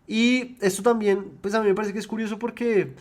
Y esto también, pues a mí me parece que es curioso porque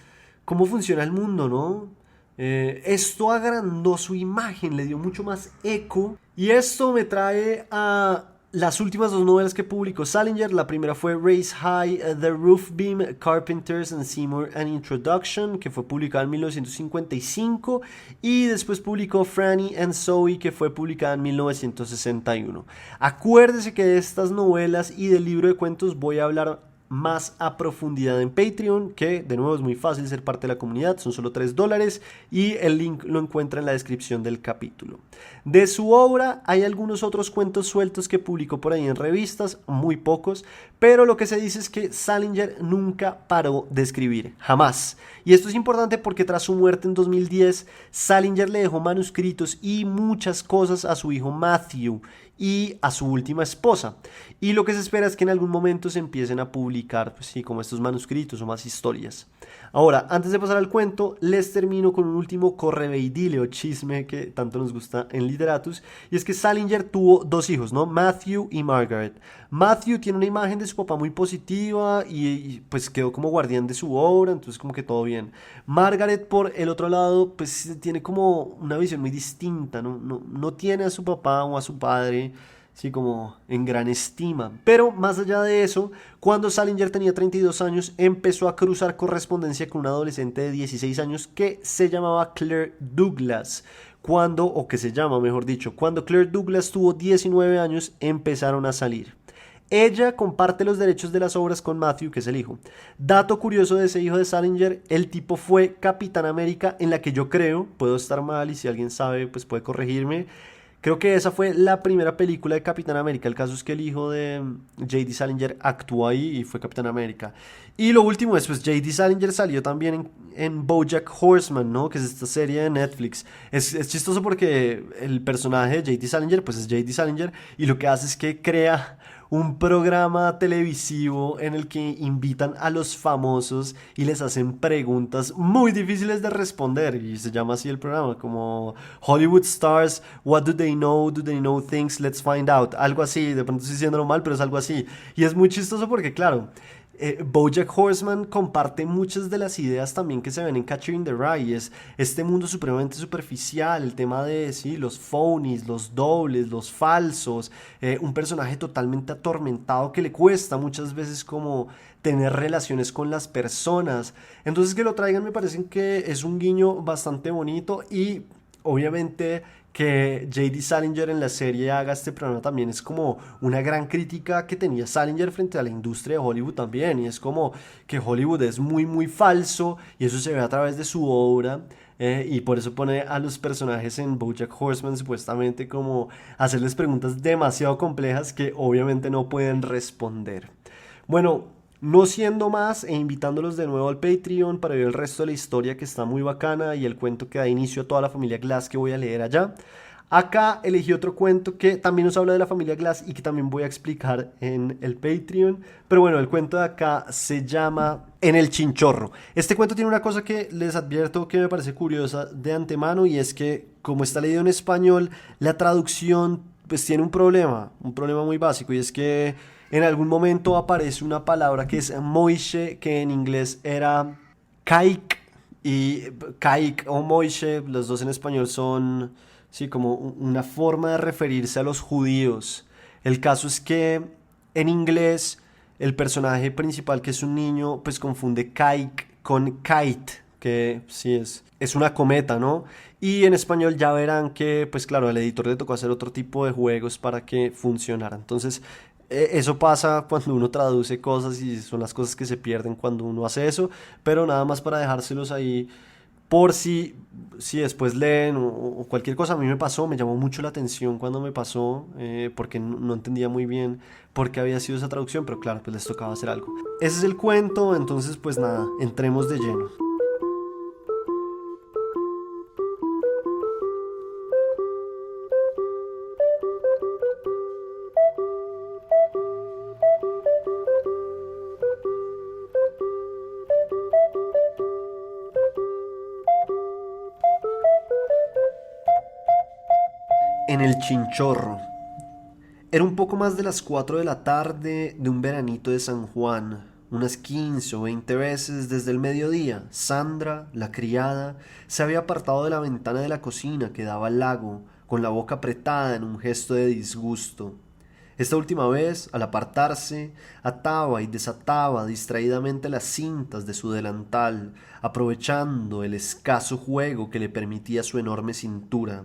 cómo funciona el mundo, ¿no? Esto agrandó su imagen, le dio mucho más eco. Y esto me trae a las últimas 2 novelas que publicó Salinger. La primera fue Raise High, The Roof Beam, Carpenters and Seymour, An Introduction, que fue publicada en 1955, y después publicó Franny and Zoe, que fue publicada en 1961. Acuérdese que de estas novelas y del libro de cuentos voy a hablar más a profundidad en Patreon, que de nuevo es muy fácil ser parte de la comunidad, son solo $3 y el link lo encuentra en la descripción del capítulo. De su obra hay algunos otros cuentos sueltos que publicó por ahí en revistas, muy pocos, pero lo que se dice es que Salinger nunca paró de escribir, jamás. Y esto es importante porque tras su muerte en 2010, Salinger le dejó manuscritos y muchas cosas a su hijo Matthew y a su última esposa. Y lo que se espera es que en algún momento se empiecen a publicar, pues sí, como estos manuscritos o más historias. Ahora, antes de pasar al cuento, les termino con un último correveidile o chisme que tanto nos gusta en Literatus, y es que Salinger tuvo 2 hijos, ¿no? Matthew y Margaret. Matthew tiene una imagen de su papá muy positiva y pues quedó como guardián de su obra, entonces como que todo bien. Margaret, por el otro lado, pues tiene como una visión muy distinta, no tiene a su papá o a su padre, sí, como en gran estima. Pero más allá de eso, cuando Salinger tenía 32 años, empezó a cruzar correspondencia con una adolescente de 16 años que se llamaba Claire Douglas. Cuando Claire Douglas tuvo 19 años, empezaron a salir. Ella comparte los derechos de las obras con Matthew, que es el hijo. Dato curioso de ese hijo de Salinger, el tipo fue Capitán América, en la que yo creo, puedo estar mal y si alguien sabe pues puede corregirme, Creo que esa fue la primera película de Capitán América. El caso es que el hijo de J.D. Salinger actuó ahí y fue Capitán América. Y lo último es, pues J.D. Salinger salió también en BoJack Horseman, ¿no? Que es esta serie de Netflix. Es chistoso porque el personaje de J.D. Salinger, pues es J.D. Salinger y lo que hace es que crea un programa televisivo en el que invitan a los famosos y les hacen preguntas muy difíciles de responder. Y se llama así el programa, como Hollywood Stars, What do they know? Do they know things? Let's find out. Algo así, de pronto estoy diciéndolo mal, pero es algo así. Y es muy chistoso porque, claro, BoJack Horseman comparte muchas de las ideas también que se ven en Catcher in the Rye. Es este mundo supremamente superficial, el tema de sí, los phonies, los dobles, los falsos, un personaje totalmente atormentado que le cuesta muchas veces como tener relaciones con las personas. Entonces que lo traigan me parece que es un guiño bastante bonito y obviamente que J.D. Salinger en la serie haga este programa también es como una gran crítica que tenía Salinger frente a la industria de Hollywood también. Y es como que Hollywood es muy, muy falso y eso se ve a través de su obra. Y por eso pone a los personajes en BoJack Horseman supuestamente como hacerles preguntas demasiado complejas que obviamente no pueden responder. Bueno, no siendo más e invitándolos de nuevo al Patreon para ver el resto de la historia que está muy bacana y el cuento que da inicio a toda la familia Glass que voy a leer allá. Acá elegí otro cuento que también nos habla de la familia Glass y que también voy a explicar en el Patreon. Pero bueno, el cuento de acá se llama En el Chinchorro. Este cuento tiene una cosa que les advierto que me parece curiosa de antemano y es que como está leído en español, la traducción pues tiene un problema muy básico y es que en algún momento aparece una palabra que es Moishe, que en inglés era Kaik, y Kaik o Moishe, los dos en español son, sí, como una forma de referirse a los judíos. El caso es que en inglés el personaje principal, que es un niño, pues confunde Kaik con Kite, que sí es una cometa, ¿no? Y en español ya verán que, pues claro, al editor le tocó hacer otro tipo de juegos para que funcionara. Entonces, eso pasa cuando uno traduce cosas y son las cosas que se pierden cuando uno hace eso, pero nada más para dejárselos ahí por si después leen o cualquier cosa. A mí me pasó, me llamó mucho la atención cuando me pasó, porque no entendía muy bien por qué había sido esa traducción, pero claro, pues les tocaba hacer algo. Ese es el cuento, entonces pues nada, entremos de lleno. En el Chinchorro. Era un poco más de las 4 de la tarde de un veranito de San Juan. Unas 15 o 20 veces desde el mediodía, Sandra, la criada, se había apartado de la ventana de la cocina que daba al lago, con la boca apretada en un gesto de disgusto. Esta última vez, al apartarse, ataba y desataba distraídamente las cintas de su delantal, aprovechando el escaso juego que le permitía su enorme cintura.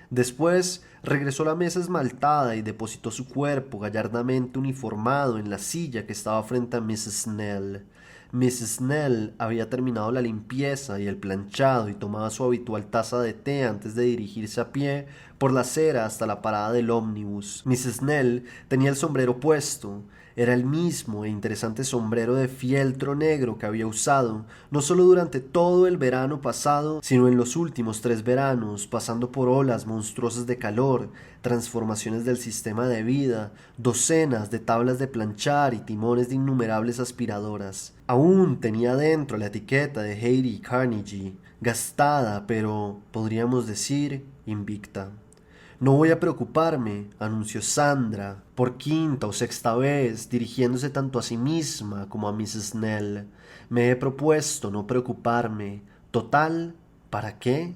Después regresó a la mesa esmaltada y depositó su cuerpo gallardamente uniformado en la silla que estaba frente a Mrs. Snell. Mrs. Snell había terminado la limpieza y el planchado y tomaba su habitual taza de té antes de dirigirse a pie por la acera hasta la parada del ómnibus. Mrs. Snell tenía el sombrero puesto. Era el mismo e interesante sombrero de fieltro negro que había usado, no solo durante todo el verano pasado, sino en los últimos 3 veranos, pasando por olas monstruosas de calor, transformaciones del sistema de vida, docenas de tablas de planchar y timones de innumerables aspiradoras. Aún tenía dentro la etiqueta de Heidi Carnegie, gastada, pero, podríamos decir, invicta. No voy a preocuparme, anunció Sandra, por quinta o sexta vez, dirigiéndose tanto a sí misma como a Mrs. Snell. Me he propuesto no preocuparme. Total, ¿para qué?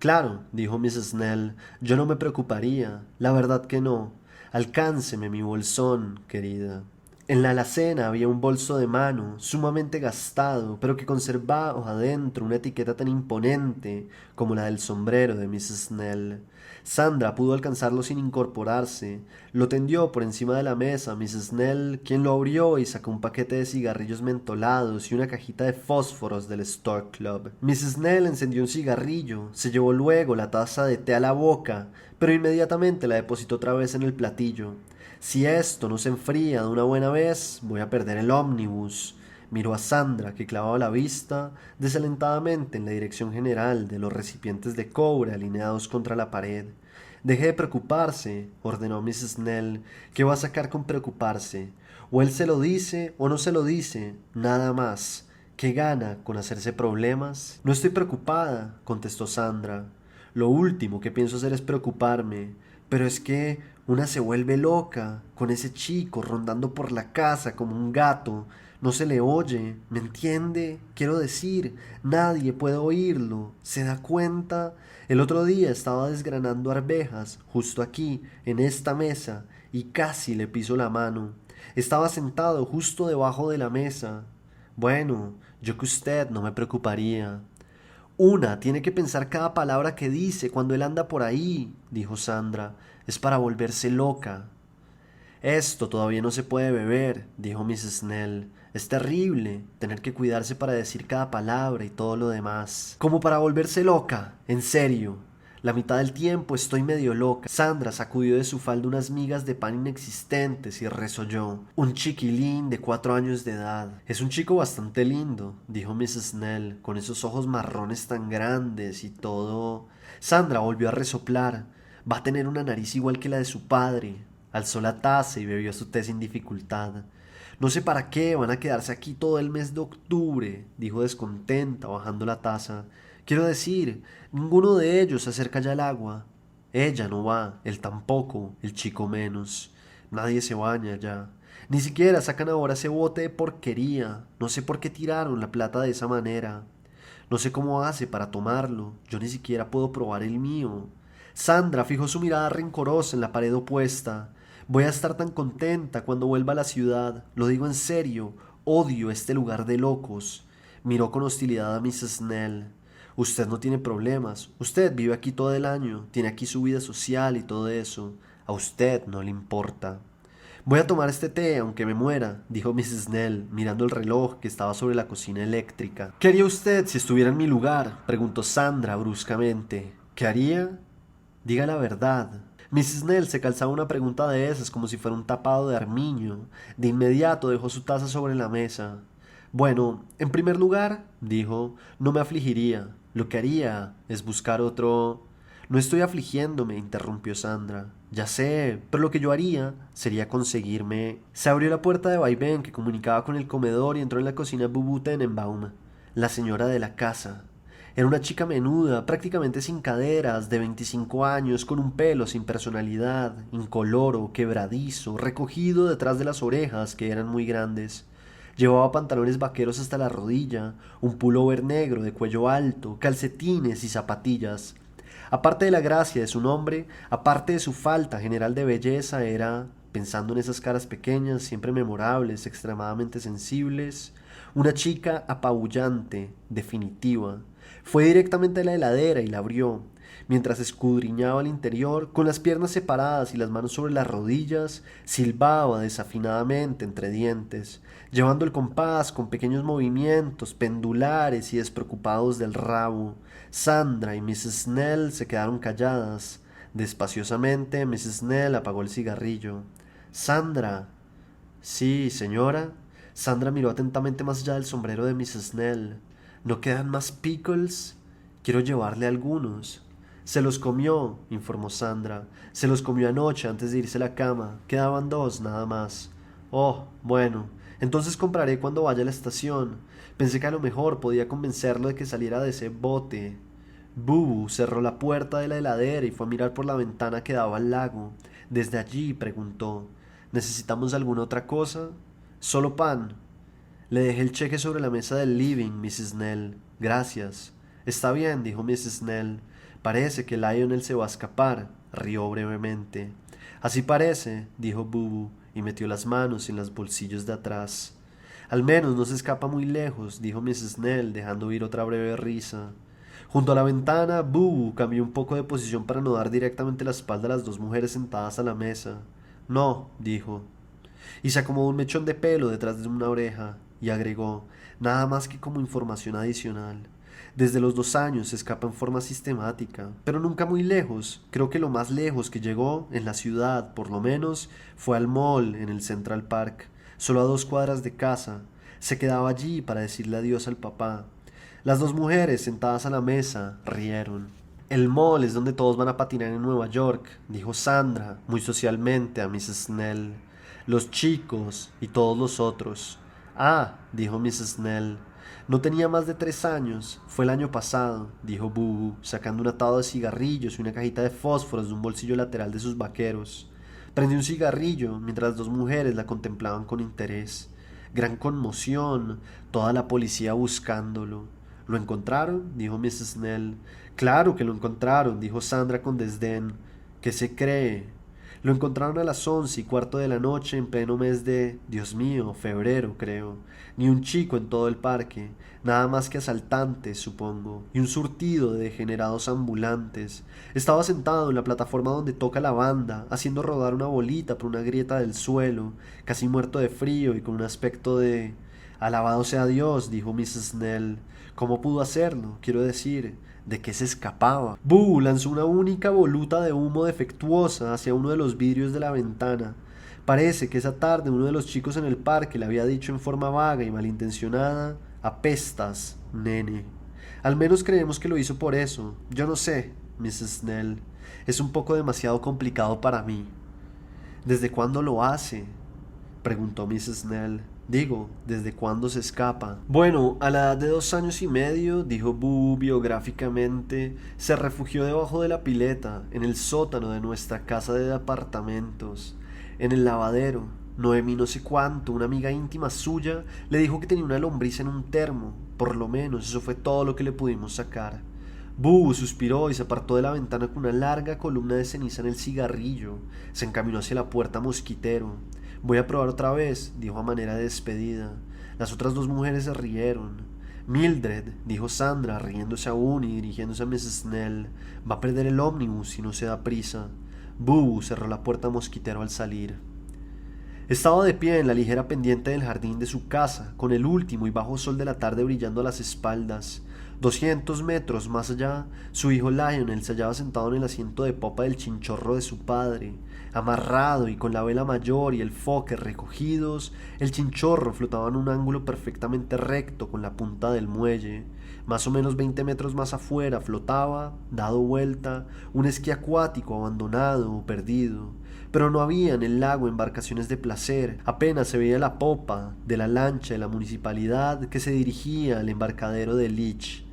Claro, dijo Mrs. Snell, yo no me preocuparía. La verdad que no. Alcánceme mi bolsón, querida. En la alacena había un bolso de mano, sumamente gastado, pero que conservaba adentro una etiqueta tan imponente como la del sombrero de Mrs. Snell. Sandra pudo alcanzarlo sin incorporarse. Lo tendió por encima de la mesa a Mrs. Snell, quien lo abrió y sacó un paquete de cigarrillos mentolados y una cajita de fósforos del Stork Club. Mrs. Snell encendió un cigarrillo, se llevó luego la taza de té a la boca, pero inmediatamente la depositó otra vez en el platillo. Si esto no se enfría de una buena vez, voy a perder el ómnibus. Miró a Sandra, que clavaba la vista desalentadamente en la dirección general de los recipientes de cobre alineados contra la pared. Deje de preocuparse, ordenó Mrs. Snell. ¿Qué va a sacar con preocuparse? O él se lo dice o no se lo dice, nada más. ¿Qué gana con hacerse problemas? No estoy preocupada, contestó Sandra. Lo último que pienso hacer es preocuparme. Pero es que una se vuelve loca con ese chico rondando por la casa como un gato. No se le oye, ¿me entiende? Quiero decir, nadie puede oírlo. ¿Se da cuenta? El otro día estaba desgranando arvejas, justo aquí, en esta mesa, y casi le piso la mano. Estaba sentado justo debajo de la mesa. Bueno, yo que usted no me preocuparía. Una tiene que pensar cada palabra que dice cuando él anda por ahí, dijo Sandra. Es para volverse loca. Esto todavía no se puede beber, dijo Mrs. Snell. Es terrible tener que cuidarse para decir cada palabra y todo lo demás. Como para volverse loca, en serio. La mitad del tiempo estoy medio loca. Sandra sacudió de su falda unas migas de pan inexistentes y resolló. Un chiquilín de 4 años de edad. Es un chico bastante lindo, dijo Mrs. Snell, con esos ojos marrones tan grandes y todo. Sandra volvió a resoplar. Va a tener una nariz igual que la de su padre. Alzó la taza y bebió su té sin dificultad. No sé para qué van a quedarse aquí todo el mes de octubre, dijo descontenta, bajando la taza. Quiero decir, ninguno de ellos se acerca ya al agua. Ella no va, él tampoco, el chico menos. Nadie se baña ya. Ni siquiera sacan ahora ese bote de porquería. No sé por qué tiraron la plata de esa manera. No sé cómo hace para tomarlo. Yo ni siquiera puedo probar el mío. Sandra fijó su mirada rencorosa en la pared opuesta. Voy a estar tan contenta cuando vuelva a la ciudad. Lo digo en serio. Odio este lugar de locos. Miró con hostilidad a Mrs. Snell. Usted no tiene problemas. Usted vive aquí todo el año. Tiene aquí su vida social y todo eso. A usted no le importa. Voy a tomar este té aunque me muera, dijo Mrs. Snell, mirando el reloj que estaba sobre la cocina eléctrica. ¿Qué haría usted si estuviera en mi lugar? Preguntó Sandra bruscamente. ¿Qué haría? Diga la verdad. Mrs. Snell se calzaba una pregunta de esas como si fuera un tapado de armiño. De inmediato dejó su taza sobre la mesa. Bueno, en primer lugar, dijo, no me afligiría. Lo que haría es buscar otro... No estoy afligiéndome, interrumpió Sandra. Ya sé, pero lo que yo haría sería conseguirme... Se abrió la puerta de vaivén que comunicaba con el comedor y entró en la cocina Bubu Tenenbaum, la señora de la casa. Era una chica menuda, prácticamente sin caderas, de 25 años, con un pelo sin personalidad, incoloro, quebradizo, recogido detrás de las orejas, que eran muy grandes. Llevaba pantalones vaqueros hasta la rodilla, un pullover negro de cuello alto, calcetines y zapatillas. Aparte de la gracia de su nombre, aparte de su falta general de belleza, era, pensando en esas caras pequeñas, siempre memorables, extremadamente sensibles, una chica apabullante, definitiva. Fue directamente a la heladera y la abrió. Mientras escudriñaba el interior, con las piernas separadas y las manos sobre las rodillas, silbaba desafinadamente entre dientes, llevando el compás con pequeños movimientos pendulares y despreocupados del rabo. Sandra y Mrs. Snell se quedaron calladas. Despaciosamente, Mrs. Snell apagó el cigarrillo. Sandra. Sí, señora. Sandra miró atentamente más allá del sombrero de Mrs. Snell. ¿No quedan más pickles? Quiero llevarle algunos. Se los comió, informó Sandra. Se los comió anoche antes de irse a la cama. Quedaban 2, nada más. Oh, bueno. Entonces compraré cuando vaya a la estación. Pensé que a lo mejor podía convencerlo de que saliera de ese bote. Bubu cerró la puerta de la heladera y fue a mirar por la ventana que daba al lago. Desde allí preguntó: ¿Necesitamos alguna otra cosa? Solo pan. Le dejé el cheque sobre la mesa del living, Mrs. Snell. Gracias. Está bien, dijo Mrs. Snell. Parece que Lionel se va a escapar. Rió brevemente. Así parece, dijo Bubu, y metió las manos en los bolsillos de atrás. Al menos no se escapa muy lejos, dijo Mrs. Snell, dejando oír otra breve risa. Junto a la ventana, Boo cambió un poco de posición para no dar directamente la espalda a las dos mujeres sentadas a la mesa. No, dijo, y se acomodó un mechón de pelo detrás de una oreja, y agregó, nada más que como información adicional. Desde los 2 años se escapa en forma sistemática, pero nunca muy lejos. Creo que lo más lejos que llegó, en la ciudad por lo menos, fue al mall en el Central Park, solo a 2 cuadras de casa. Se quedaba allí para decirle adiós al papá. Las dos mujeres sentadas a la mesa rieron. El mall es donde todos van a patinar en Nueva York, dijo Sandra, muy socialmente a Mrs. Snell. Los chicos y todos los otros. Ah, dijo Mrs. Snell. No tenía más de 3 años. Fue el año pasado, dijo Boo, sacando un atado de cigarrillos y una cajita de fósforos de un bolsillo lateral de sus vaqueros. Prendió un cigarrillo mientras las dos mujeres la contemplaban con interés. Gran conmoción, toda la policía buscándolo. ¿Lo encontraron?, dijo Mrs. Snell. Claro que lo encontraron, dijo Sandra con desdén. ¿Qué se cree? Lo encontraron a las 11:15 de la noche en pleno mes de, Dios mío, febrero, creo. Ni un chico en todo el parque, nada más que asaltantes, supongo, y un surtido de degenerados ambulantes. Estaba sentado en la plataforma donde toca la banda, haciendo rodar una bolita por una grieta del suelo, casi muerto de frío y con un aspecto de... Alabado sea Dios, dijo Mrs. Snell. ¿Cómo pudo hacerlo? Quiero decir, ¿de qué se escapaba? Boo lanzó una única voluta de humo defectuosa hacia uno de los vidrios de la ventana. Parece que esa tarde uno de los chicos en el parque le había dicho en forma vaga y malintencionada: apestas, nene. Al menos creemos que lo hizo por eso. Yo no sé, Mrs. Snell. Es un poco demasiado complicado para mí. ¿Desde cuándo lo hace?, preguntó Mrs. Snell. Digo, ¿desde cuándo se escapa? Bueno, a la edad de 2 años y medio, dijo Boo biográficamente, se refugió debajo de la pileta, en el sótano de nuestra casa de apartamentos, en el lavadero. Noemí no sé cuánto, una amiga íntima suya, le dijo que tenía una lombriz en un termo. Por lo menos eso fue todo lo que le pudimos sacar. Boo suspiró y se apartó de la ventana con una larga columna de ceniza en el cigarrillo. Se encaminó hacia la puerta mosquitero. Voy a probar otra vez, dijo a manera de despedida. Las otras dos mujeres se rieron. Mildred, dijo Sandra, riéndose aún y dirigiéndose a Mrs. Snell, va a perder el ómnibus si no se da prisa. Boo cerró la puerta mosquitero al salir. Estaba de pie en la ligera pendiente del jardín de su casa, con el último y bajo sol de la tarde brillando a las espaldas. 200 metros más allá, su hijo Lionel se hallaba sentado en el asiento de popa del chinchorro de su padre. Amarrado y con la vela mayor y el foque recogidos, el chinchorro flotaba en un ángulo perfectamente recto con la punta del muelle. Más o menos 20 metros más afuera flotaba, dado vuelta, un esquí acuático abandonado o perdido. Pero no había en el lago embarcaciones de placer, apenas se veía la popa de la lancha de la municipalidad que se dirigía al embarcadero de Leech.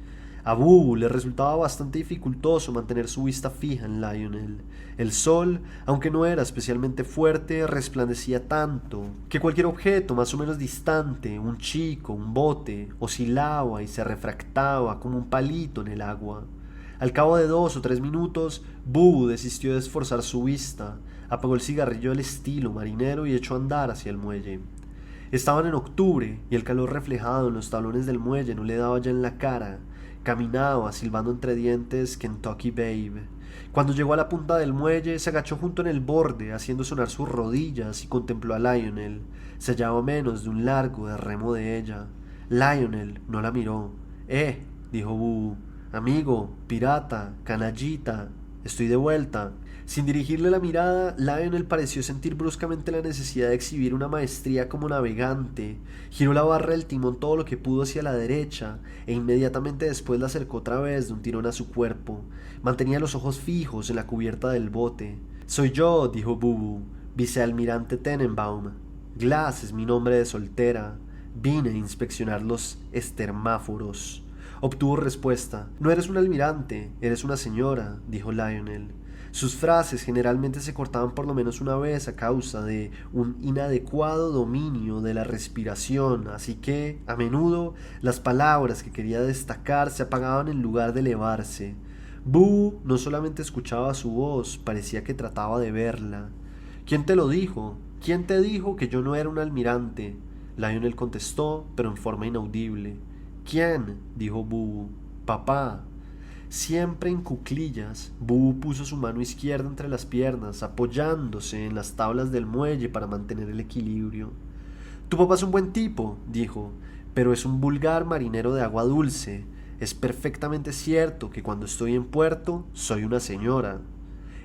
A Boo le resultaba bastante dificultoso mantener su vista fija en Lionel. El sol, aunque no era especialmente fuerte, resplandecía tanto que cualquier objeto más o menos distante, un chico, un bote, oscilaba y se refractaba como un palito en el agua. Al cabo de 2 o 3 minutos, Boo desistió de esforzar su vista, apagó el cigarrillo del estilo marinero y echó a andar hacia el muelle. Estaban en octubre y el calor reflejado en los tablones del muelle no le daba ya en la cara. Caminaba, silbando entre dientes, Kentucky Babe. Cuando llegó a la punta del muelle, se agachó junto en el borde, haciendo sonar sus rodillas, y contempló a Lionel. Se hallaba a menos de un largo de remo de ella. Lionel no la miró. Dijo Boo. Amigo, pirata, canallita, estoy de vuelta. Sin dirigirle la mirada, Lionel pareció sentir bruscamente la necesidad de exhibir una maestría como navegante. Giró la barra del timón todo lo que pudo hacia la derecha, e inmediatamente después la acercó otra vez de un tirón a su cuerpo. Mantenía los ojos fijos en la cubierta del bote. Soy yo, dijo Boo, vicealmirante Tenenbaum. Glass es mi nombre de soltera. Vine a inspeccionar los estermáforos. Obtuvo respuesta. No eres un almirante, eres una señora, dijo Lionel. Sus frases generalmente se cortaban por lo menos una vez a causa de un inadecuado dominio de la respiración, así que, a menudo, las palabras que quería destacar se apagaban en lugar de elevarse. Boo no solamente escuchaba su voz, parecía que trataba de verla. ¿Quién te lo dijo? ¿Quién te dijo que yo no era un almirante? Lionel contestó, pero en forma inaudible. ¿Quién? Dijo Bubu. Papá. Siempre en cuclillas, Bubu puso su mano izquierda entre las piernas, apoyándose en las tablas del muelle para mantener el equilibrio. Tu papá es un buen tipo, dijo, pero es un vulgar marinero de agua dulce. Es perfectamente cierto que cuando estoy en puerto soy una señora.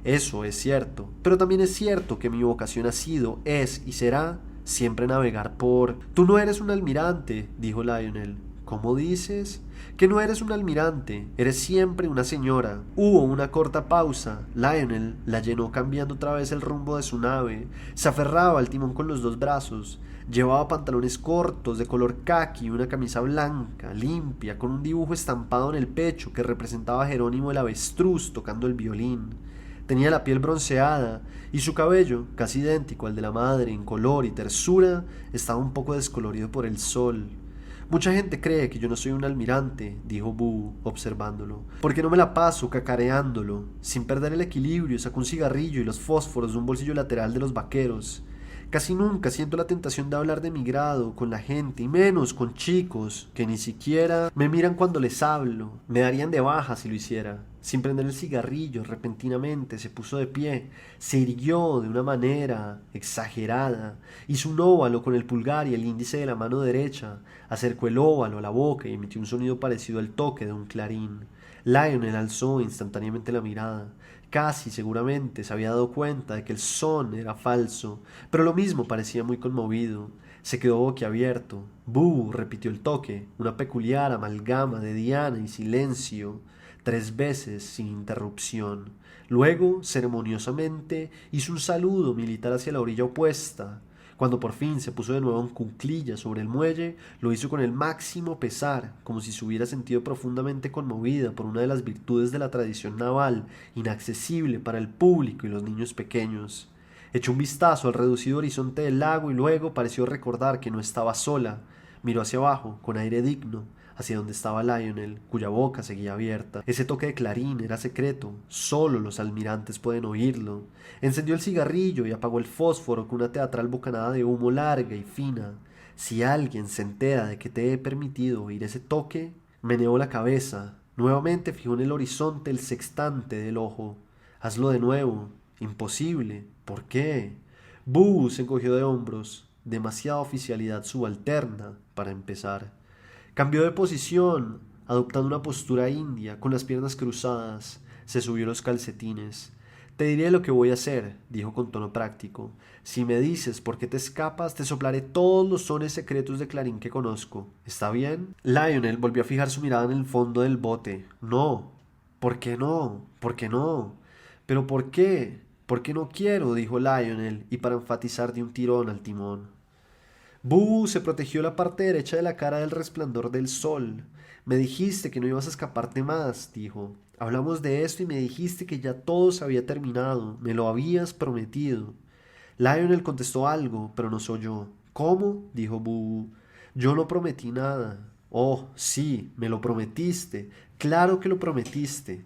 Eso es cierto, pero también es cierto que mi vocación ha sido, es y será siempre navegar por... Tú no eres un almirante, dijo Lionel. ¿Cómo dices? Que no eres un almirante, eres siempre una señora. Hubo una corta pausa. Lionel la llenó cambiando otra vez el rumbo de su nave. Se aferraba al timón con los dos brazos. Llevaba pantalones cortos de color caqui y una camisa blanca, limpia, con un dibujo estampado en el pecho que representaba a Jerónimo el avestruz tocando el violín. Tenía la piel bronceada y su cabello, casi idéntico al de la madre en color y tersura, estaba un poco descolorido por el sol. Mucha gente cree que yo no soy un almirante, dijo Boo, observándolo, porque no me la paso cacareándolo. Sin perder el equilibrio, sacó un cigarrillo y los fósforos de un bolsillo lateral de los vaqueros. Casi nunca siento la tentación de hablar de mi grado con la gente, y menos con chicos que ni siquiera me miran cuando les hablo. Me darían de baja si lo hiciera. Sin prender el cigarrillo, repentinamente se puso de pie, se irguió de una manera exagerada, hizo un óvalo con el pulgar y el índice de la mano derecha, acercó el óvalo a la boca y emitió un sonido parecido al toque de un clarín. Lionel alzó instantáneamente la mirada. Casi seguramente se había dado cuenta de que el son era falso, pero lo mismo parecía muy conmovido. Se quedó boquiabierto. Boo repitió el toque, una peculiar amalgama de diana y silencio, 3 veces sin interrupción. Luego, ceremoniosamente, hizo un saludo militar hacia la orilla opuesta. Cuando por fin se puso de nuevo en cuclillas sobre el muelle, lo hizo con el máximo pesar, como si se hubiera sentido profundamente conmovida por una de las virtudes de la tradición naval, inaccesible para el público y los niños pequeños. Echó un vistazo al reducido horizonte del lago y luego pareció recordar que no estaba sola. Miró hacia abajo, con aire digno, hacia donde estaba Lionel, cuya boca seguía abierta. Ese toque de clarín era secreto, solo los almirantes pueden oírlo. Encendió el cigarrillo y apagó el fósforo con una teatral bocanada de humo larga y fina. Si alguien se entera de que te he permitido oír ese toque, meneó la cabeza. Nuevamente fijó en el horizonte el sextante del ojo. Hazlo de nuevo. Imposible. ¿Por qué? Boo se encogió de hombros. Demasiada oficialidad subalterna para empezar. Cambió de posición, adoptando una postura india, con las piernas cruzadas. Se subió los calcetines. Te diré lo que voy a hacer, dijo con tono práctico. Si me dices por qué te escapas, te soplaré todos los sones secretos de Clarín que conozco. ¿Está bien? Lionel volvió a fijar su mirada en el fondo del bote. No. ¿Por qué no? ¿Por qué no? ¿Pero por qué? ¿Por qué no quiero? Dijo Lionel, y para enfatizar dio un tirón al timón. Boo se protegió la parte derecha de la cara del resplandor del sol. Me dijiste que no ibas a escaparte más, dijo. Hablamos de esto y me dijiste que ya todo se había terminado. Me lo habías prometido. Lionel contestó algo, pero no se oyó. ¿Cómo? Dijo Boo. Yo no prometí nada. Oh, sí, me lo prometiste. Claro que lo prometiste.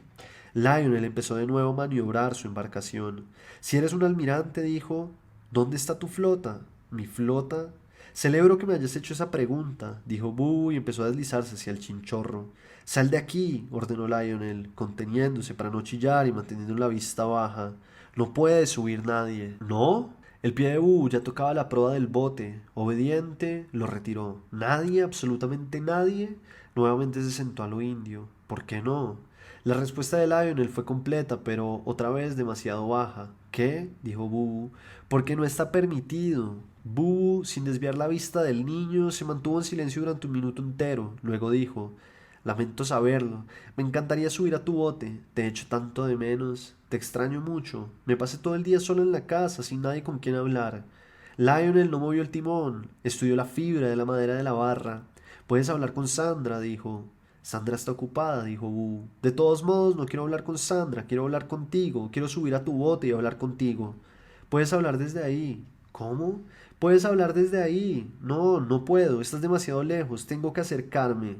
Lionel empezó de nuevo a maniobrar su embarcación. Si eres un almirante, dijo, ¿dónde está tu flota? ¿Mi flota? Celebro que me hayas hecho esa pregunta, dijo Boo y empezó a deslizarse hacia el chinchorro. Sal de aquí, ordenó Lionel, conteniéndose para no chillar y manteniendo la vista baja. No puede subir nadie. ¿No? El pie de Boo ya tocaba la proa del bote. Obediente, lo retiró. ¿Nadie? ¿Absolutamente nadie? Nuevamente se sentó a lo indio. ¿Por qué no? La respuesta de Lionel fue completa, pero otra vez demasiado baja. ¿Qué? Dijo Boo. Porque no está permitido. Boo, sin desviar la vista del niño, se mantuvo en silencio durante un minuto entero. Luego dijo, lamento saberlo. Me encantaría subir a tu bote. Te echo tanto de menos. Te extraño mucho. Me pasé todo el día solo en la casa, sin nadie con quien hablar. Lionel no movió el timón. Estudió la fibra de la madera de la barra. Puedes hablar con Sandra, dijo. Sandra está ocupada, dijo Boo. De todos modos, no quiero hablar con Sandra, quiero hablar contigo. Quiero subir a tu bote y hablar contigo. Puedes hablar desde ahí. ¿Cómo? Puedes hablar desde ahí. No, no puedo. Estás demasiado lejos. Tengo que acercarme.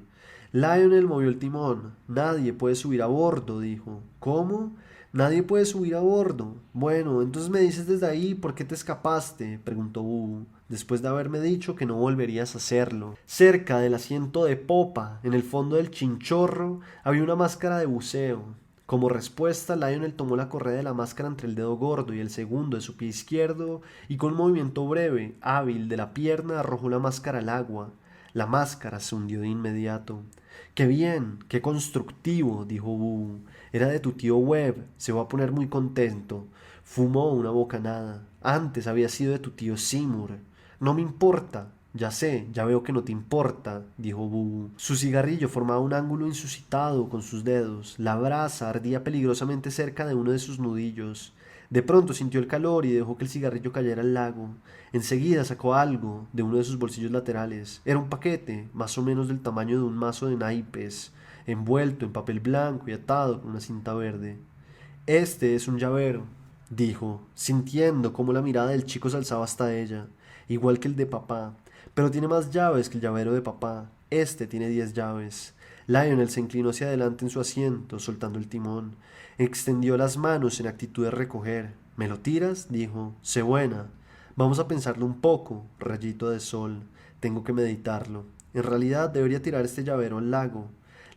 Lionel movió el timón. Nadie puede subir a bordo, dijo. ¿Cómo? Nadie puede subir a bordo. Bueno, entonces me dices desde ahí por qué te escapaste, preguntó Bubu, después de haberme dicho que no volverías a hacerlo. Cerca del asiento de popa, en el fondo del chinchorro, había una máscara de buceo. Como respuesta, Lionel tomó la correa de la máscara entre el dedo gordo y el segundo de su pie izquierdo y con un movimiento breve, hábil de la pierna arrojó la máscara al agua. La máscara se hundió de inmediato. ¡Qué bien! ¡Qué constructivo! Dijo Bubu. Era de tu tío Webb. Se va a poner muy contento. Fumó una bocanada. Antes había sido de tu tío Seymour. No me importa. Ya sé, ya veo que no te importa, dijo Bubu. Su cigarrillo formaba un ángulo insuscitado con sus dedos. La brasa ardía peligrosamente cerca de uno de sus nudillos. De pronto sintió el calor y dejó que el cigarrillo cayera al lago. Enseguida sacó algo de uno de sus bolsillos laterales. Era un paquete, más o menos del tamaño de un mazo de naipes, envuelto en papel blanco y atado con una cinta verde. Este es un llavero, dijo, sintiendo cómo la mirada del chico se alzaba hasta ella, igual que el de papá, pero tiene más llaves que el llavero de papá. Este tiene 10 llaves. Lionel se inclinó hacia adelante en su asiento, soltando el timón. Extendió las manos en actitud de recoger. ¿Me lo tiras?, dijo. Sé buena. Vamos a pensarlo un poco, rayito de sol. Tengo que meditarlo. En realidad debería tirar este llavero al lago.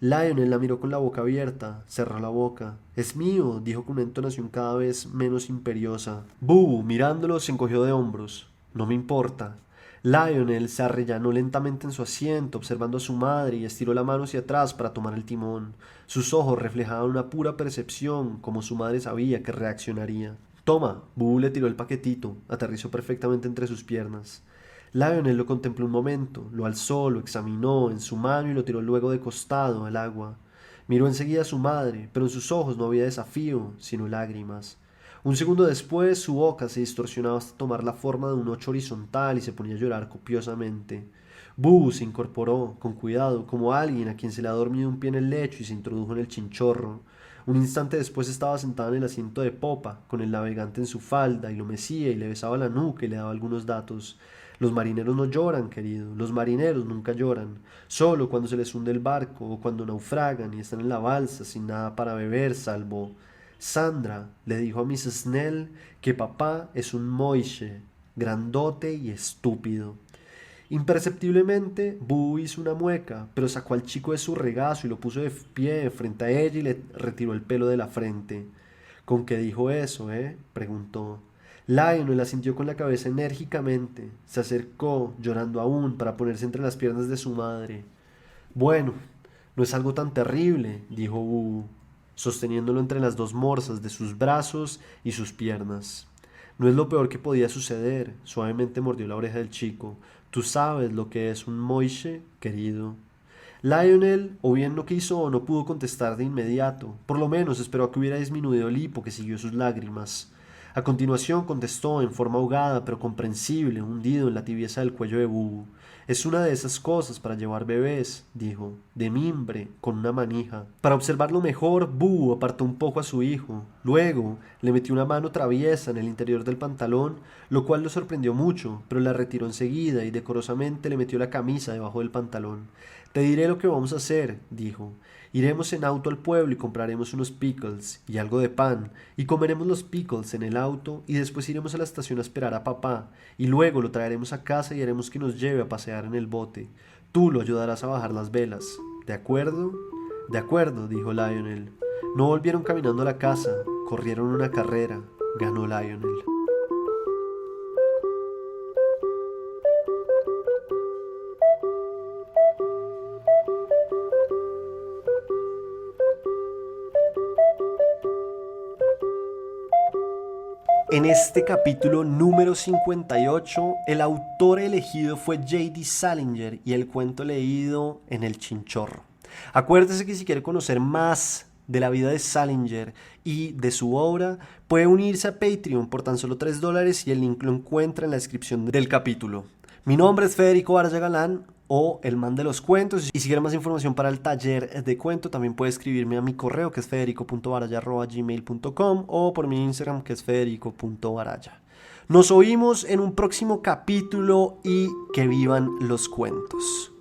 Lionel la miró con la boca abierta, cerró la boca. Es mío, dijo con una entonación cada vez menos imperiosa. Bubu, mirándolo, se encogió de hombros. No me importa. Lionel se arrellanó lentamente en su asiento, observando a su madre, y estiró la mano hacia atrás para tomar el timón. Sus ojos reflejaban una pura percepción, como su madre sabía que reaccionaría. Toma, Bubu le tiró el paquetito, aterrizó perfectamente entre sus piernas. Lionel lo contempló un momento, lo alzó, lo examinó en su mano y lo tiró luego de costado al agua. Miró enseguida a su madre, pero en sus ojos no había desafío, sino lágrimas. Un segundo después su boca se distorsionaba hasta tomar la forma de un 8 horizontal y se ponía a llorar copiosamente. Bubu se incorporó, con cuidado, como alguien a quien se le ha dormido un pie en el lecho y se introdujo en el chinchorro. Un instante después estaba sentada en el asiento de popa, con el navegante en su falda, y lo mecía y le besaba la nuca y le daba algunos datos. Los marineros no lloran, querido, los marineros nunca lloran, solo cuando se les hunde el barco o cuando naufragan y están en la balsa sin nada para beber, salvo... Sandra le dijo a Mrs. Snell que papá es un moishe, grandote y estúpido. Imperceptiblemente, Boo hizo una mueca, pero sacó al chico de su regazo y lo puso de pie frente a ella y le retiró el pelo de la frente. ¿Con qué dijo eso, preguntó. Lionel asintió con la cabeza enérgicamente. Se acercó, llorando aún, para ponerse entre las piernas de su madre. Bueno, no es algo tan terrible, dijo Boo, sosteniéndolo entre las dos morsas de sus brazos y sus piernas. No es lo peor que podía suceder, suavemente mordió la oreja del chico. Tú sabes lo que es un moishe, querido. Lionel o bien no quiso o no pudo contestar de inmediato. Por lo menos esperó a que hubiera disminuido el hipo que siguió sus lágrimas. A continuación contestó en forma ahogada pero comprensible, hundido en la tibieza del cuello de Bubu. Es una de esas cosas para llevar bebés, dijo, de mimbre, con una manija. Para observarlo mejor, Bubu apartó un poco a su hijo. Luego le metió una mano traviesa en el interior del pantalón, lo cual lo sorprendió mucho, pero la retiró enseguida y decorosamente le metió la camisa debajo del pantalón. Te diré lo que vamos a hacer, dijo. Iremos en auto al pueblo y compraremos unos pickles y algo de pan, y comeremos los pickles en el auto, y después iremos a la estación a esperar a papá, y luego lo traeremos a casa y haremos que nos lleve a pasear en el bote. Tú lo ayudarás a bajar las velas. ¿De acuerdo? De acuerdo, dijo Lionel. No volvieron caminando a la casa, corrieron una carrera. Ganó Lionel. En este capítulo número 58, el autor elegido fue J.D. Salinger y el cuento leído en el chinchorro. Acuérdese que si quiere conocer más de la vida de Salinger y de su obra, puede unirse a Patreon por tan solo $3 y el link lo encuentra en la descripción del capítulo. Mi nombre es Federico Araya Galán, o el man de los cuentos, y si quiere más información para el taller de cuento también puede escribirme a mi correo que es federico.baraya@gmail.com o por mi Instagram que es federico.baraya. Nos oímos en un próximo capítulo y que vivan los cuentos.